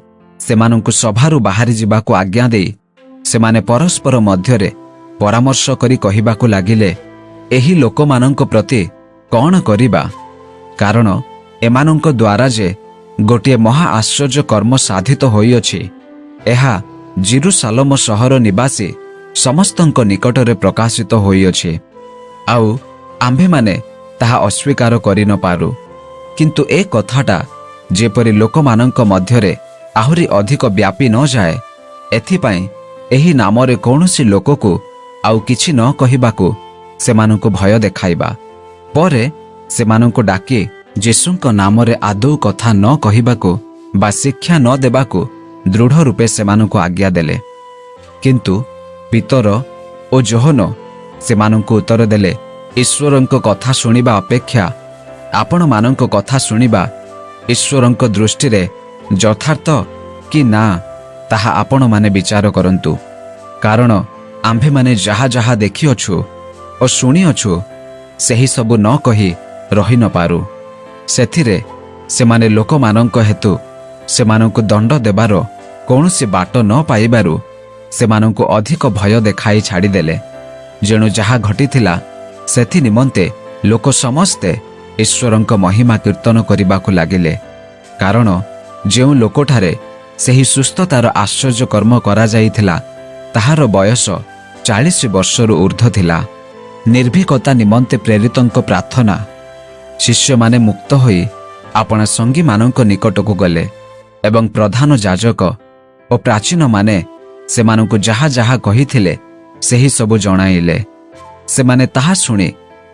ସେମାନଙ୍କୁ ସଭାରୁ ବାହାରି ଯିବାକୁ ଆଜ୍ଞା ଦେଇ ସେମାନେ ପରସ୍ପର ମଧ୍ୟରେ ପରାମର୍ଶ କରି କହିବାକୁ ଲାଗିଲେ, ଏହି ଲୋକମାନଙ୍କ ପ୍ରତି କ'ଣ କରିବା? କାରଣ ଏମାନଙ୍କ ଦ୍ୱାରା ଯେ ଗୋଟିଏ ମହା ଆଶ୍ଚର୍ଯ୍ୟ କର୍ମ ସାଧିତ ହୋଇଅଛି, ଏହା ଜେରୁସାଲେମ ସହର ନିବାସୀ ସମସ୍ତଙ୍କ ନିକଟରେ ପ୍ରକାଶିତ ହୋଇଅଛି। ଆଉ ଆମ୍ଭେମାନେ ତାହା ଅସ୍ୱୀକାର କରି ନ ପାରୁ। କିନ୍ତୁ ଏ କଥାଟା ଯେପରି ଲୋକମାନଙ୍କ ମଧ୍ୟରେ ଆହୁରି ଅଧିକ ବ୍ୟାପି ନ ଯାଏ, ଏଥିପାଇଁ ଏହି ନାମରେ କୌଣସି ଲୋକକୁ ଆଉ କିଛି ନ କହିବାକୁ ସେମାନଙ୍କୁ ଭୟ ଦେଖାଇବା। ପରେ ସେମାନଙ୍କୁ ଡାକି ଯୀଶୁଙ୍କ ନାମରେ ଆଦୌ କଥା ନ କହିବାକୁ ବା ଶିକ୍ଷା ନ ଦେବାକୁ ଦୃଢ଼ ରୂପେ ସେମାନଙ୍କୁ ଆଜ୍ଞା ଦେଲେ। କିନ୍ତୁ ପିତର ଓ ଯୋହନ ସେମାନଙ୍କୁ ଉତ୍ତର ଦେଲେ, ଈଶ୍ୱରଙ୍କ କଥା ଶୁଣିବା ଅପେକ୍ଷା ଆପଣମାନଙ୍କ କଥା ଶୁଣିବା ଈଶ୍ୱରଙ୍କ ଦୃଷ୍ଟିରେ ଯଥାର୍ଥ କି ନା ତାହା ଆପଣମାନେ ବିଚାର କରନ୍ତୁ। କାରଣ ଆମ୍ଭେମାନେ ଯାହା ଯାହା ଦେଖିଅଛୁ ଓ ଶୁଣିଅଛୁ ସେହି ସବୁ ନ କହି ରହି ନ ପାରୁ। ସେଥିରେ ସେମାନେ ଲୋକମାନଙ୍କ ହେତୁ ସେମାନଙ୍କୁ ଦଣ୍ଡ ଦେବାର କୌଣସି ବାଟ ନ ପାଇବାରୁ ସେମାନଙ୍କୁ ଅଧିକ ଭୟ ଦେଖାଇ ଛାଡ଼ିଦେଲେ। ଯେଣୁ ଯାହା ଘଟିଥିଲା ସେଥି ନିମନ୍ତେ ଲୋକ ସମସ୍ତେ ଈଶ୍ୱରଙ୍କ ମହିମା କୀର୍ତ୍ତନ କରିବାକୁ ଲାଗିଲେ। କାରଣ ଯେଉଁ ଲୋକଠାରେ ସେହି ସୁସ୍ଥତାର ଆଶ୍ଚର୍ଯ୍ୟ କର୍ମ କରାଯାଇଥିଲା ତାହାର ବୟସ 40 ବର୍ଷରୁ ଉର୍ଦ୍ଧ୍ୱ ଥିଲା। ନିର୍ଭୀକତା ନିମନ୍ତେ ପ୍ରେରିତଙ୍କ ପ୍ରାର୍ଥନା। ଶିଷ୍ୟମାନେ ମୁକ୍ତ ହୋଇ ଆପଣା ସଙ୍ଗୀମାନଙ୍କ ନିକଟକୁ ଗଲେ ଏବଂ ପ୍ରଧାନ ଯାଜକ ଓ ପ୍ରାଚୀନମାନେ ସେମାନଙ୍କୁ ଯାହା ଯାହା କହିଥିଲେ ସେହି ସବୁ ଜଣାଇଲେ। ସେମାନେ ତାହା ଶୁଣି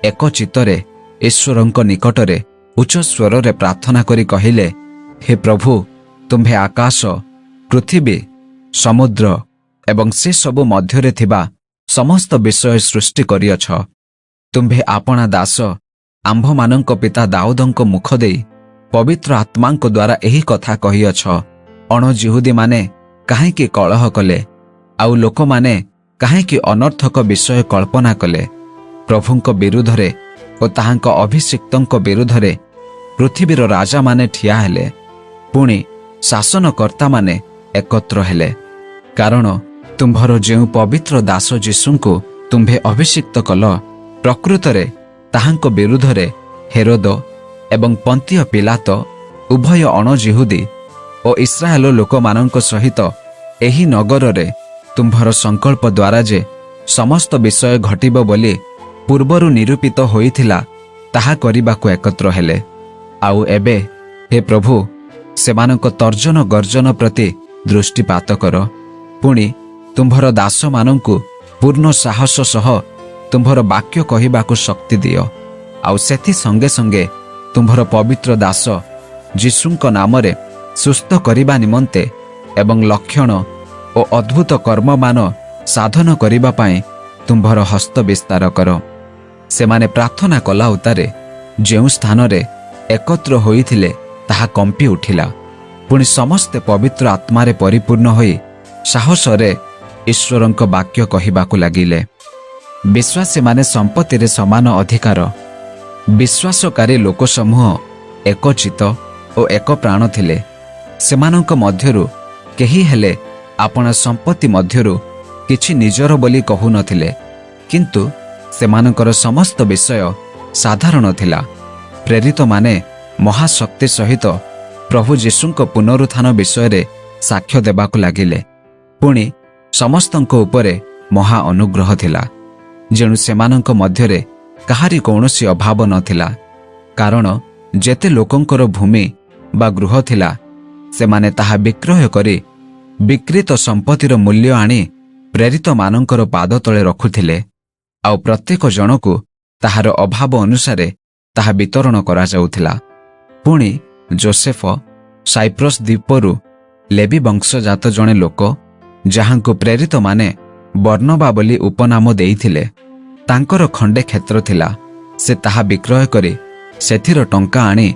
ଏକ ଚିତ୍ତରେ ଈଶ୍ୱରଙ୍କ ନିକଟରେ ଉଚ୍ଚ ସ୍ୱରରେ ପ୍ରାର୍ଥନା କରି କହିଲେ, ହେ ପ୍ରଭୁ, ତୁମ୍ଭେ ଆକାଶ, ପୃଥିବୀ, ସମୁଦ୍ର ଏବଂ ସେ ସବୁ ମଧ୍ୟରେ ଥିବା ସମସ୍ତ ବିଷୟ ସୃଷ୍ଟି କରିଅଛ। ତୁମ୍ଭେ ଆପଣା ଦାସ ଆମ୍ଭମାନଙ୍କ ପିତା ଦାଉଦଙ୍କ ମୁଖ ଦେଇ ପବିତ୍ର ଆତ୍ମାଙ୍କ ଦ୍ୱାରା ଏହି କଥା କହିଅଛ। ଅଣଜିହୁଦୀମାନେ କାହିଁକି କଳହ କଲେ ଆଉ ଲୋକମାନେ କାହିଁକି ଅନର୍ଥକ ବିଷୟ କଳ୍ପନା କଲେ? ପ୍ରଭୁଙ୍କ ବିରୁଦ୍ଧରେ ଓ ତାହାଙ୍କ ଅଭିଷିକ୍ତଙ୍କ ବିରୁଦ୍ଧରେ ପୃଥିବୀର ରାଜାମାନେ ଠିଆ ହେଲେ, ପୁଣି ଶାସନକର୍ତ୍ତାମାନେ ଏକତ୍ର ହେଲେ। କାରଣ ତୁମ୍ଭର ଯେଉଁ ପବିତ୍ର ଦାସ ଯୀଶୁଙ୍କୁ ତୁମ୍ଭେ ଅଭିଷିକ୍ତ କଲ, ପ୍ରକୃତରେ ତାହାଙ୍କ ବିରୁଦ୍ଧରେ ହେରୋଦ ଏବଂ ପନ୍ତିୟ ପିଲାତ ଉଭୟ ଅଣଜିହୁଦୀ ଓ ଇସ୍ରାଏଲ ଲୋକମାନଙ୍କ ସହିତ ଏହି ନଗରରେ ତୁମ୍ଭର ସଂକଳ୍ପ ଦ୍ୱାରା ଯେ ସମସ୍ତ ବିଷୟ ଘଟିବ ବୋଲି ପୂର୍ବରୁ ନିରୂପିତ ହୋଇଥିଲା ତାହା କରିବାକୁ ଏକତ୍ର ହେଲେ। ଆଉ ଏବେ ହେ ପ୍ରଭୁ, ସେମାନଙ୍କ ତର୍ଜନ ଗର୍ଜନ ପ୍ରତି ଦୃଷ୍ଟିପାତ କର। ପୁଣି ତୁମ୍ଭର ଦାସମାନଙ୍କୁ ପୂର୍ଣ୍ଣ ସାହସ ସହ ତୁମ୍ଭର ବାକ୍ୟ କହିବାକୁ ଶକ୍ତି ଦିଅ। ଆଉ ସେଥି ସଙ୍ଗେ ସଙ୍ଗେ ତୁମ୍ଭର ପବିତ୍ର ଦାସ ଯୀଶୁଙ୍କ ନାମରେ ସୁସ୍ଥ କରିବା ନିମନ୍ତେ ଏବଂ ଲକ୍ଷଣ ଓ ଅଦ୍ଭୁତ କର୍ମମାନ ସାଧନ କରିବା ପାଇଁ ତୁମ୍ଭର ହସ୍ତ ବିସ୍ତାର କର। ସେମାନେ ପ୍ରାର୍ଥନା କଲା ଉତ୍ତାରେ ଯେଉଁ ସ୍ଥାନରେ ଏକତ୍ର ହୋଇଥିଲେ ତାହା କମ୍ପି ଉଠିଲା। ପୁଣି ସମସ୍ତେ ପବିତ୍ର ଆତ୍ମାରେ ପରିପୂର୍ଣ୍ଣ ହୋଇ ସାହସରେ ଈଶ୍ୱରଙ୍କ ବାକ୍ୟ କହିବାକୁ ଲାଗିଲେ। ବିଶ୍ୱାସୀମାନେ ସମ୍ପତ୍ତିରେ ସମାନ ଅଧିକାର। ବିଶ୍ୱାସକାରୀ ଲୋକସମୂହ ଏକଚିତ ଓ ଏକ ପ୍ରାଣ ଥିଲେ। ସେମାନଙ୍କ ମଧ୍ୟରୁ କେହି ହେଲେ ଆପଣା ସମ୍ପତ୍ତି ମଧ୍ୟରୁ କିଛି ନିଜର ବୋଲି କହୁନଥିଲେ, କିନ୍ତୁ ସେମାନଙ୍କର ସମସ୍ତ ବିଷୟ ସାଧାରଣ ଥିଲା। ପ୍ରେରିତମାନେ ମହାଶକ୍ତି ସହିତ ପ୍ରଭୁ ଯୀଶୁଙ୍କ ପୁନରୁତ୍ଥାନ ବିଷୟରେ ସାକ୍ଷ୍ୟ ଦେବାକୁ ଲାଗିଲେ। ପୁଣି ସମସ୍ତଙ୍କ ଉପରେ ମହା ଅନୁଗ୍ରହ ଥିଲା, ଯେଣୁ ସେମାନଙ୍କ ମଧ୍ୟରେ କାହାରି କୌଣସି ଅଭାବ ନଥିଲା। କାରଣ ଯେତେ ଲୋକଙ୍କର ଭୂମି ବା ଗୃହ ଥିଲା, ସେମାନେ ତାହା ବିକ୍ରୟ କରି ବିକ୍ରୀତ ସମ୍ପତ୍ତିର ମୂଲ୍ୟ ଆଣି ପ୍ରେରିତମାନଙ୍କର ପାଦ ତଳେ ରଖୁଥିଲେ, ଆଉ ପ୍ରତ୍ୟେକ ଜଣକୁ ତାହାର ଅଭାବ ଅନୁସାରେ ତାହା ବିତରଣ କରାଯାଉଥିଲା। ପୁଣି ଯୋସେଫ ସାଇପ୍ରସ୍ ଦ୍ୱୀପରୁ ଲେବି ବଂଶଜାତ ଜଣେ ଲୋକ, ଯାହାଙ୍କୁ ପ୍ରେରିତମାନେ ବର୍ଣ୍ଣବା ବୋଲି ଉପନାମ ଦେଇଥିଲେ, ତାଙ୍କର ଖଣ୍ଡେ କ୍ଷେତ୍ର ଥିଲା। ସେ ତାହା ବିକ୍ରୟ କରି ସେଥିର ଟଙ୍କା ଆଣି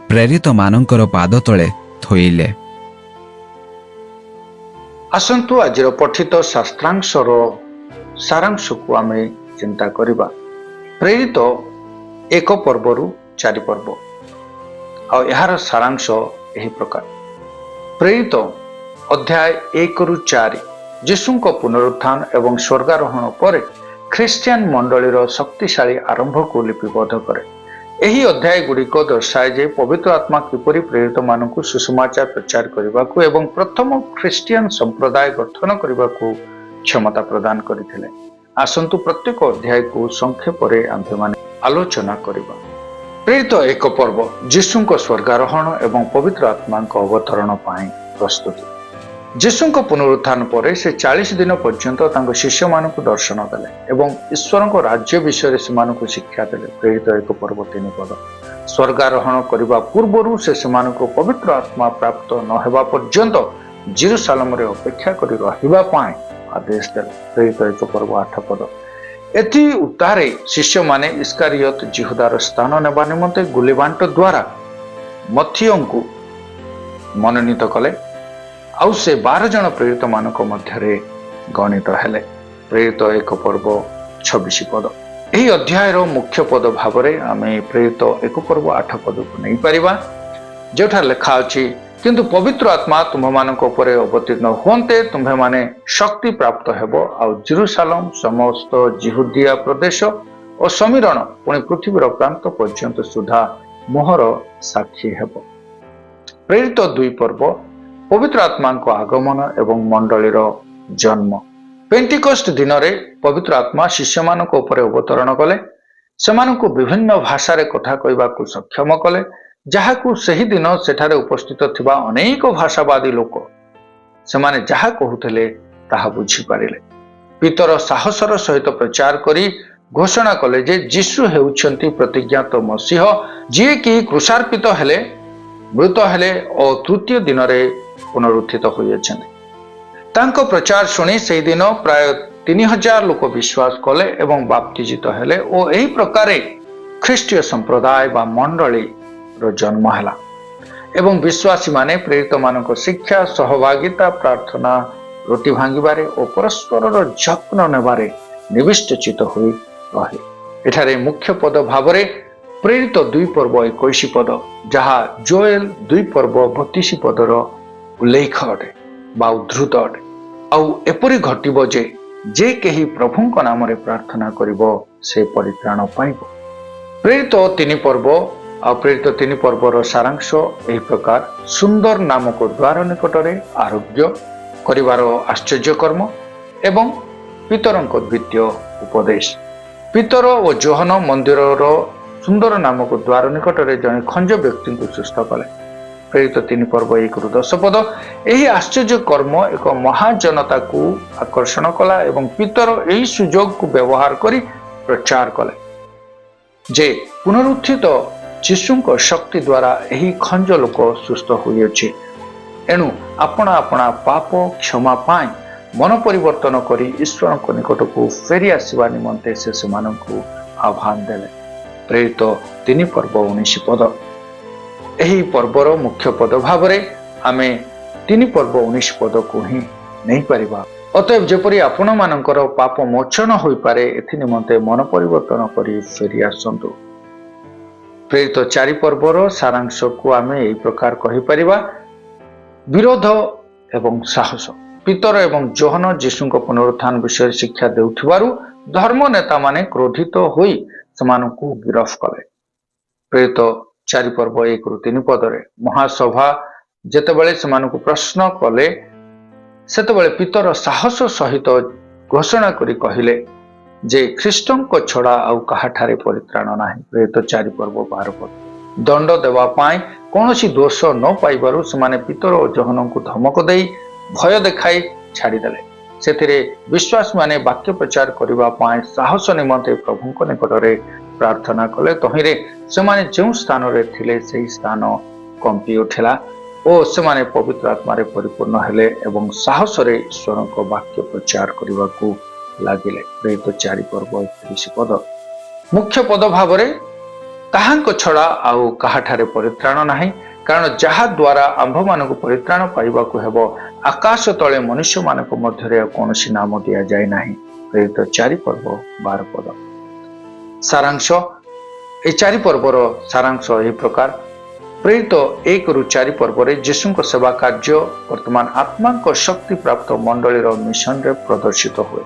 ପ୍ରେରିତମାନଙ୍କର ପାଦ ତଳେ ଥୋଇଲେ। ଆସନ୍ତୁ ଆଜିର ପଠିତ ଶାସ୍ତ୍ରାଂଶର ସାରାଂଶକୁ ଆମେ ଚିନ୍ତା କରିବା। ପ୍ରେରିତ 1 ପର୍ବରୁ 4 ପର୍ବ, ଆଉ ଏହାର ସାରାଂଶ ଏହି ପ୍ରକାର। ପ୍ରେରିତ ଅଧ୍ୟାୟ 1ରୁ 4 ଯୀଶୁଙ୍କ ପୁନରୁତ୍ଥାନ ଏବଂ ସ୍ୱର୍ଗାରୋହଣ ପରେ ଖ୍ରୀଷ୍ଟିଆନ ମଣ୍ଡଳୀର ଶକ୍ତିଶାଳୀ ଆରମ୍ଭକୁ ଲିପିବଦ୍ଧ କରେ। ଏହି ଅଧ୍ୟାୟ ଗୁଡ଼ିକ ଦର୍ଶାଏ ଯେ ପବିତ୍ର ଆତ୍ମା କିପରି ପ୍ରେରିତମାନଙ୍କୁ ସୁସମାଚାର ପ୍ରଚାର କରିବାକୁ ଏବଂ ପ୍ରଥମ ଖ୍ରୀଷ୍ଟିଆନ ସମ୍ପ୍ରଦାୟ ଗଠନ କରିବାକୁ କ୍ଷମତା ପ୍ରଦାନ କରିଥିଲେ। ଆସନ୍ତୁ ପ୍ରତ୍ୟେକ ଅଧ୍ୟାୟକୁ ସଂକ୍ଷେପରେ ଆମ୍ଭେମାନେ ଆଲୋଚନା କରିବା। ପ୍ରେରିତ 1 ପର୍ବ ଯୀଶୁଙ୍କ ସ୍ୱର୍ଗାରୋହଣ ଏବଂ ପବିତ୍ର ଆତ୍ମାଙ୍କ ଅବତରଣ ପାଇଁ ପ୍ରସ୍ତୁତି। ଯୀଶୁଙ୍କ ପୁନରୁତ୍ଥାନ ପରେ ସେ 40 ଦିନ ପର୍ଯ୍ୟନ୍ତ ତାଙ୍କ ଶିଷ୍ୟମାନଙ୍କୁ ଦର୍ଶନ ଦେଲେ ଏବଂ ଈଶ୍ୱରଙ୍କ ରାଜ୍ୟ ବିଷୟରେ ସେମାନଙ୍କୁ ଶିକ୍ଷା ଦେଲେ। ପ୍ରେରିତ 1 ପର୍ବ 3 ପଦ। ସ୍ୱର୍ଗାରୋହଣ କରିବା ପୂର୍ବରୁ ସେ ସେମାନଙ୍କୁ ପବିତ୍ର ଆତ୍ମା ପ୍ରାପ୍ତ ନ ହେବା ପର୍ଯ୍ୟନ୍ତ ଜେରୁସାଲେମରେ ଅପେକ୍ଷା କରି ରହିବା ପାଇଁ ଆଦେଶ ଦେଲେ। ପ୍ରେରିତ 1 ପର୍ବ 8 ପଦ। ଏଥି ଉତ୍ତାରେ ଶିଷ୍ୟମାନେ ଇସ୍କାରିୟତ ଜିହୁଦାର ସ୍ଥାନ ନେବା ନିମନ୍ତେ ଗୁଲିବାଣ୍ଟ ଦ୍ୱାରା ମଥିୟଙ୍କୁ ମନୋନୀତ କଲେ ଆଉ ସେ 12 ଜଣ ପ୍ରେରିତ ମାନଙ୍କ ମଧ୍ୟରେ ଗଣିତ ହେଲେ। ପ୍ରେରିତ 1 ପର୍ବ 26 ପଦ। ଏହି ଅଧ୍ୟାୟର ମୁଖ୍ୟ ପଦ ଭାବରେ ଆମେ ପ୍ରେରିତ 1 ପର୍ବ 8 ପଦକୁ ନେଇପାରିବା, ଯେଉଁଠାରେ ଲେଖା ଅଛି, କିନ୍ତୁ ପବିତ୍ର ଆତ୍ମା ତୁମ୍ଭମାନଙ୍କ ଉପରେ ଅବତୀର୍ଣ୍ଣ ହୁଅନ୍ତେ ତୁମ୍ଭେମାନେ ଶକ୍ତି ପ୍ରାପ୍ତ ହେବ ଆଉ ଜେରୁସାଲମ ସମସ୍ତ ଜିହୁଦିଆ ପ୍ରଦେଶ ଓ ସମୀରଣ ପୁଣି ପୃଥିବୀର ପ୍ରାନ୍ତ ପର୍ଯ୍ୟନ୍ତ ସୁଦ୍ଧା ମୋହର ସାକ୍ଷୀ ହେବ। ପ୍ରେରିତ 2 ପର୍ବ ପବିତ୍ର ଆତ୍ମାଙ୍କ ଆଗମନ ଏବଂ ମଣ୍ଡଳୀର ଜନ୍ମ। ପେଣ୍ଟିକଷ୍ଟ ଦିନରେ ପବିତ୍ର ଆତ୍ମା ଶିଷ୍ୟମାନଙ୍କ ଉପରେ ଅବତରଣ କଲେ, ସେମାନଙ୍କୁ ବିଭିନ୍ନ ଭାଷାରେ କଥା କହିବାକୁ ସକ୍ଷମ କଲେ, ଯାହାକୁ ସେହି ଦିନ ସେଠାରେ ଉପସ୍ଥିତ ଥିବା ଅନେକ ଭାଷାବାଦୀ ଲୋକ ସେମାନେ ଯାହା କହୁଥିଲେ ତାହା ବୁଝିପାରିଲେ। ପିତର ସାହସର ସହିତ ପ୍ରଚାର କରି ଘୋଷଣା କଲେ ଯେ ଯୀଶୁ ହେଉଛନ୍ତି ପ୍ରତିଜ୍ଞାତ ମସିହ, ଯିଏକି କ୍ରୁଶାର୍ପିତ ହେଲେ, ମୃତ ହେଲେ ଓ ତୃତୀୟ ଦିନରେ ପୁନରୁତ୍ଥିତ ହୋଇଅଛନ୍ତି। ତାଙ୍କ ପ୍ରଚାର ଶୁଣି ସେହିଦିନ ପ୍ରାୟ 3000 ଲୋକ ବିଶ୍ୱାସ କଲେ ଏବଂ ବାପ୍ତିଜିତ ହେଲେ ଓ ଏହି ପ୍ରକାରେ ଖ୍ରୀଷ୍ଟୀୟ ସମ୍ପ୍ରଦାୟ ବା ମଣ୍ଡଳୀର ଜନ୍ମ ହେଲା ଏବଂ ବିଶ୍ୱାସୀମାନେ ପ୍ରେରିତମାନଙ୍କ ଶିକ୍ଷା, ସହଭାଗିତା, ପ୍ରାର୍ଥନା, ରୁଟି ଭାଙ୍ଗିବାରେ ଓ ପରସ୍ପରର ଯତ୍ନ ନେବାରେ ନିବିଷ୍ଟଚିତ ହୋଇ ରହେ। ଏଠାରେ ମୁଖ୍ୟ ପଦ ଭାବରେ ପ୍ରେରିତ 2 ପର୍ବ 21 ପଦ, ଯାହା ଜୋଏଲ 2 ପର୍ବ 32 ପଦର ଉଲ୍ଲେଖ ଅଟେ ବା ଉଦ୍ଧୃତ ଅଟେ। ଆଉ ଏପରି ଘଟିବ ଯେ କେହି ପ୍ରଭୁଙ୍କ ନାମରେ ପ୍ରାର୍ଥନା କରିବ ସେ ପରିତ୍ରାଣ ପାଇବ। ପ୍ରେରିତ 3 ପର୍ବ ଆଉ ପ୍ରେରିତ 3 ପର୍ବର ସାରାଂଶ ଏହି ପ୍ରକାର, ସୁନ୍ଦର ନାମକ ଦ୍ୱାର ନିକଟରେ ଆରୋଗ୍ୟ କରିବାର ଆଶ୍ଚର୍ଯ୍ୟ କର୍ମ ଏବଂ ପିତରଙ୍କ ଦ୍ୱିତୀୟ ଉପଦେଶ। ପିତର ଓ ଯୋହନ ମନ୍ଦିରର ସୁନ୍ଦର ନାମକ ଦ୍ୱାର ନିକଟରେ ଜଣେ ଖଞ୍ଜ ବ୍ୟକ୍ତିଙ୍କୁ ସୁସ୍ଥ କଲେ। ପ୍ରେରିତ 3 ପର୍ବ 1ରୁ 10 ପଦ। ଏହି ଆଶ୍ଚର୍ଯ୍ୟ କର୍ମ ଏକ ମହାଜନତାକୁ ଆକର୍ଷଣ କଲା ଏବଂ ପିତର ଏହି ସୁଯୋଗକୁ ବ୍ୟବହାର କରି ପ୍ରଚାର କଲେ ଯେ ପୁନରୁତ୍ଥିତ ଯୀଶୁଙ୍କ ଶକ୍ତି ଦ୍ୱାରା ଏହି ଖଞ୍ଜ ଲୋକ ସୁସ୍ଥ ହୋଇଅଛି। ଏଣୁ ଆପଣା ଆପଣା ପାପ କ୍ଷମା ପାଇଁ ମନ ପରିବର୍ତ୍ତନ କରି ଈଶ୍ୱରଙ୍କ ନିକଟକୁ ଫେରି ଆସିବା ନିମନ୍ତେ ସେ ସେମାନଙ୍କୁ ଆହ୍ୱାନ ଦେଲେ। ପ୍ରେରିତ 3 ପର୍ବ 19 ପଦ। ଏହି ପର୍ବର ମୁଖ୍ୟ ପଦ ଭାବରେ ଆମେ 3 ପର୍ବ 19 ପଦକୁ ହିଁ ନେଇପାରିବା। ଅତଏବ ଯେପରି ଆପଣମାନଙ୍କର ପାପ ମୋଚନ ହୋଇପାରେ ଏଥି ନିମନ୍ତେ ମନ ପରିବର୍ତ୍ତନ କରି ଫେରି ଆସନ୍ତୁ। ପ୍ରେରିତ 4 ପର୍ବର ସାରାଂଶକୁ ଆମେ ଏହି ପ୍ରକାର କହିପାରିବା, ବିରୋଧ ଏବଂ ସାହସ। ପିତର ଏବଂ ଯୋହନ ଯୀଶୁଙ୍କ ପୁନରୁତ୍ଥାନ ବିଷୟରେ ଶିକ୍ଷା ଦେଉଥିବାରୁ ଧର୍ମ ନେତାମାନେ କ୍ରୋଧିତ ହୋଇ ସେମାନଙ୍କୁ ଗିରଫ କଲେ। ପ୍ରେରିତ 4 ପର୍ବ 1ରୁ 3 ପଦରେ ମହାସଭା ଯେତେବେଳେ ସେମାନଙ୍କୁ ପ୍ରଶ୍ନ କଲେ ସେତେବେଳେ ପିତର ସାହସ ସହିତ ଘୋଷଣା କରି କହିଲେ ଯେ ଖ୍ରୀଷ୍ଟଙ୍କ ଛଡ଼ା ଆଉ କାହାଠାରେ ପରିତ୍ରାଣ ନାହିଁ। ପ୍ରେରିତ 4 ପର୍ବ 12 ପଦ। ଦଣ୍ଡ ଦେବା ପାଇଁ କୌଣସି ଦୋଷ ନ ପାଇବାରୁ ସେମାନେ ପିତର ଓ ଯୋହନଙ୍କୁ ଧମକ ଦେଇ ଭୟ ଦେଖାଇ ଛାଡ଼ିଦେଲେ। ସେଥିରେ ବିଶ୍ୱାସୀମାନେ ବାକ୍ୟ ପ୍ରଚାର କରିବା ପାଇଁ ସାହସ ନିମନ୍ତେ ପ୍ରଭୁଙ୍କ ନିକଟରେ ପ୍ରାର୍ଥନା କଲେ। ତହିଁରେ ସେମାନେ ଯେଉଁ ସ୍ଥାନରେ ଥିଲେ ସେହି ସ୍ଥାନ କମ୍ପି ଉଠିଲା ଓ ସେମାନେ ପବିତ୍ର ଆତ୍ମାରେ ପରିପୂର୍ଣ୍ଣ ହେଲେ ଏବଂ ସାହସରେ ଈଶ୍ୱରଙ୍କ ବାକ୍ୟ ପ୍ରଚାର କରିବାକୁ ଲାଗିଲେ। ପ୍ରେରିତ 4 ପର୍ବ 31 ପଦ। ମୁଖ୍ୟ ପଦ ଭାବରେ ତାହାଙ୍କ ଛଡ଼ା ଆଉ କାହାଠାରେ ପରିତ୍ରାଣ ନାହିଁ, କାରଣ ଯାହା ଦ୍ୱାରା ଆମ୍ଭମାନଙ୍କୁ ପରିତ୍ରାଣ ପାଇବାକୁ ହେବ ଆକାଶ ତଳେ ମନୁଷ୍ୟମାନଙ୍କ ମଧ୍ୟରେ କୌଣସି ନାମ ଦିଆଯାଏ ନାହିଁ। ପ୍ରେରିତ 4 ପର୍ବ 12 ପଦ। ସାରାଂଶ। ଏହି 4 ପର୍ବର ସାରାଂଶ ଏହି ପ୍ରକାର। ପ୍ରେରିତ 1ରୁ 4 ପର୍ବରେ ଯୀଶୁଙ୍କ ସେବା କାର୍ଯ୍ୟ ବର୍ତ୍ତମାନ ଆତ୍ମାଙ୍କ ଶକ୍ତି ପ୍ରାପ୍ତ ମଣ୍ଡଳୀର ମିଶନରେ ପ୍ରଦର୍ଶିତ ହୁଏ।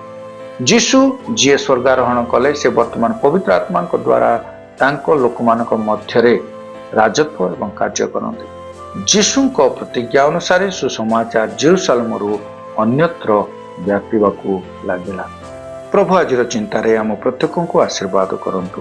ଯୀଶୁ ଯିଏ ସ୍ୱର୍ଗାରୋହଣ କଲେ ସେ ବର୍ତ୍ତମାନ ପବିତ୍ର ଆତ୍ମାଙ୍କ ଦ୍ୱାରା ତାଙ୍କ ଲୋକମାନଙ୍କ ମଧ୍ୟରେ ରାଜତ୍ୱ ଏବଂ କାର୍ଯ୍ୟ କରନ୍ତି। ଯୀଶୁଙ୍କ ପ୍ରତିଜ୍ଞା ଅନୁସାରେ ସୁସମାଚାର ଜେରୁସାଲେମରୁ ଅନ୍ୟତ୍ର ବ୍ୟାପିବାକୁ ଲାଗିଲା। ପ୍ରଭୁ ଆଜିର ଚିନ୍ତାରେ ଆମ ପ୍ରତ୍ୟେକଙ୍କୁ ଆଶୀର୍ବାଦ କରନ୍ତୁ।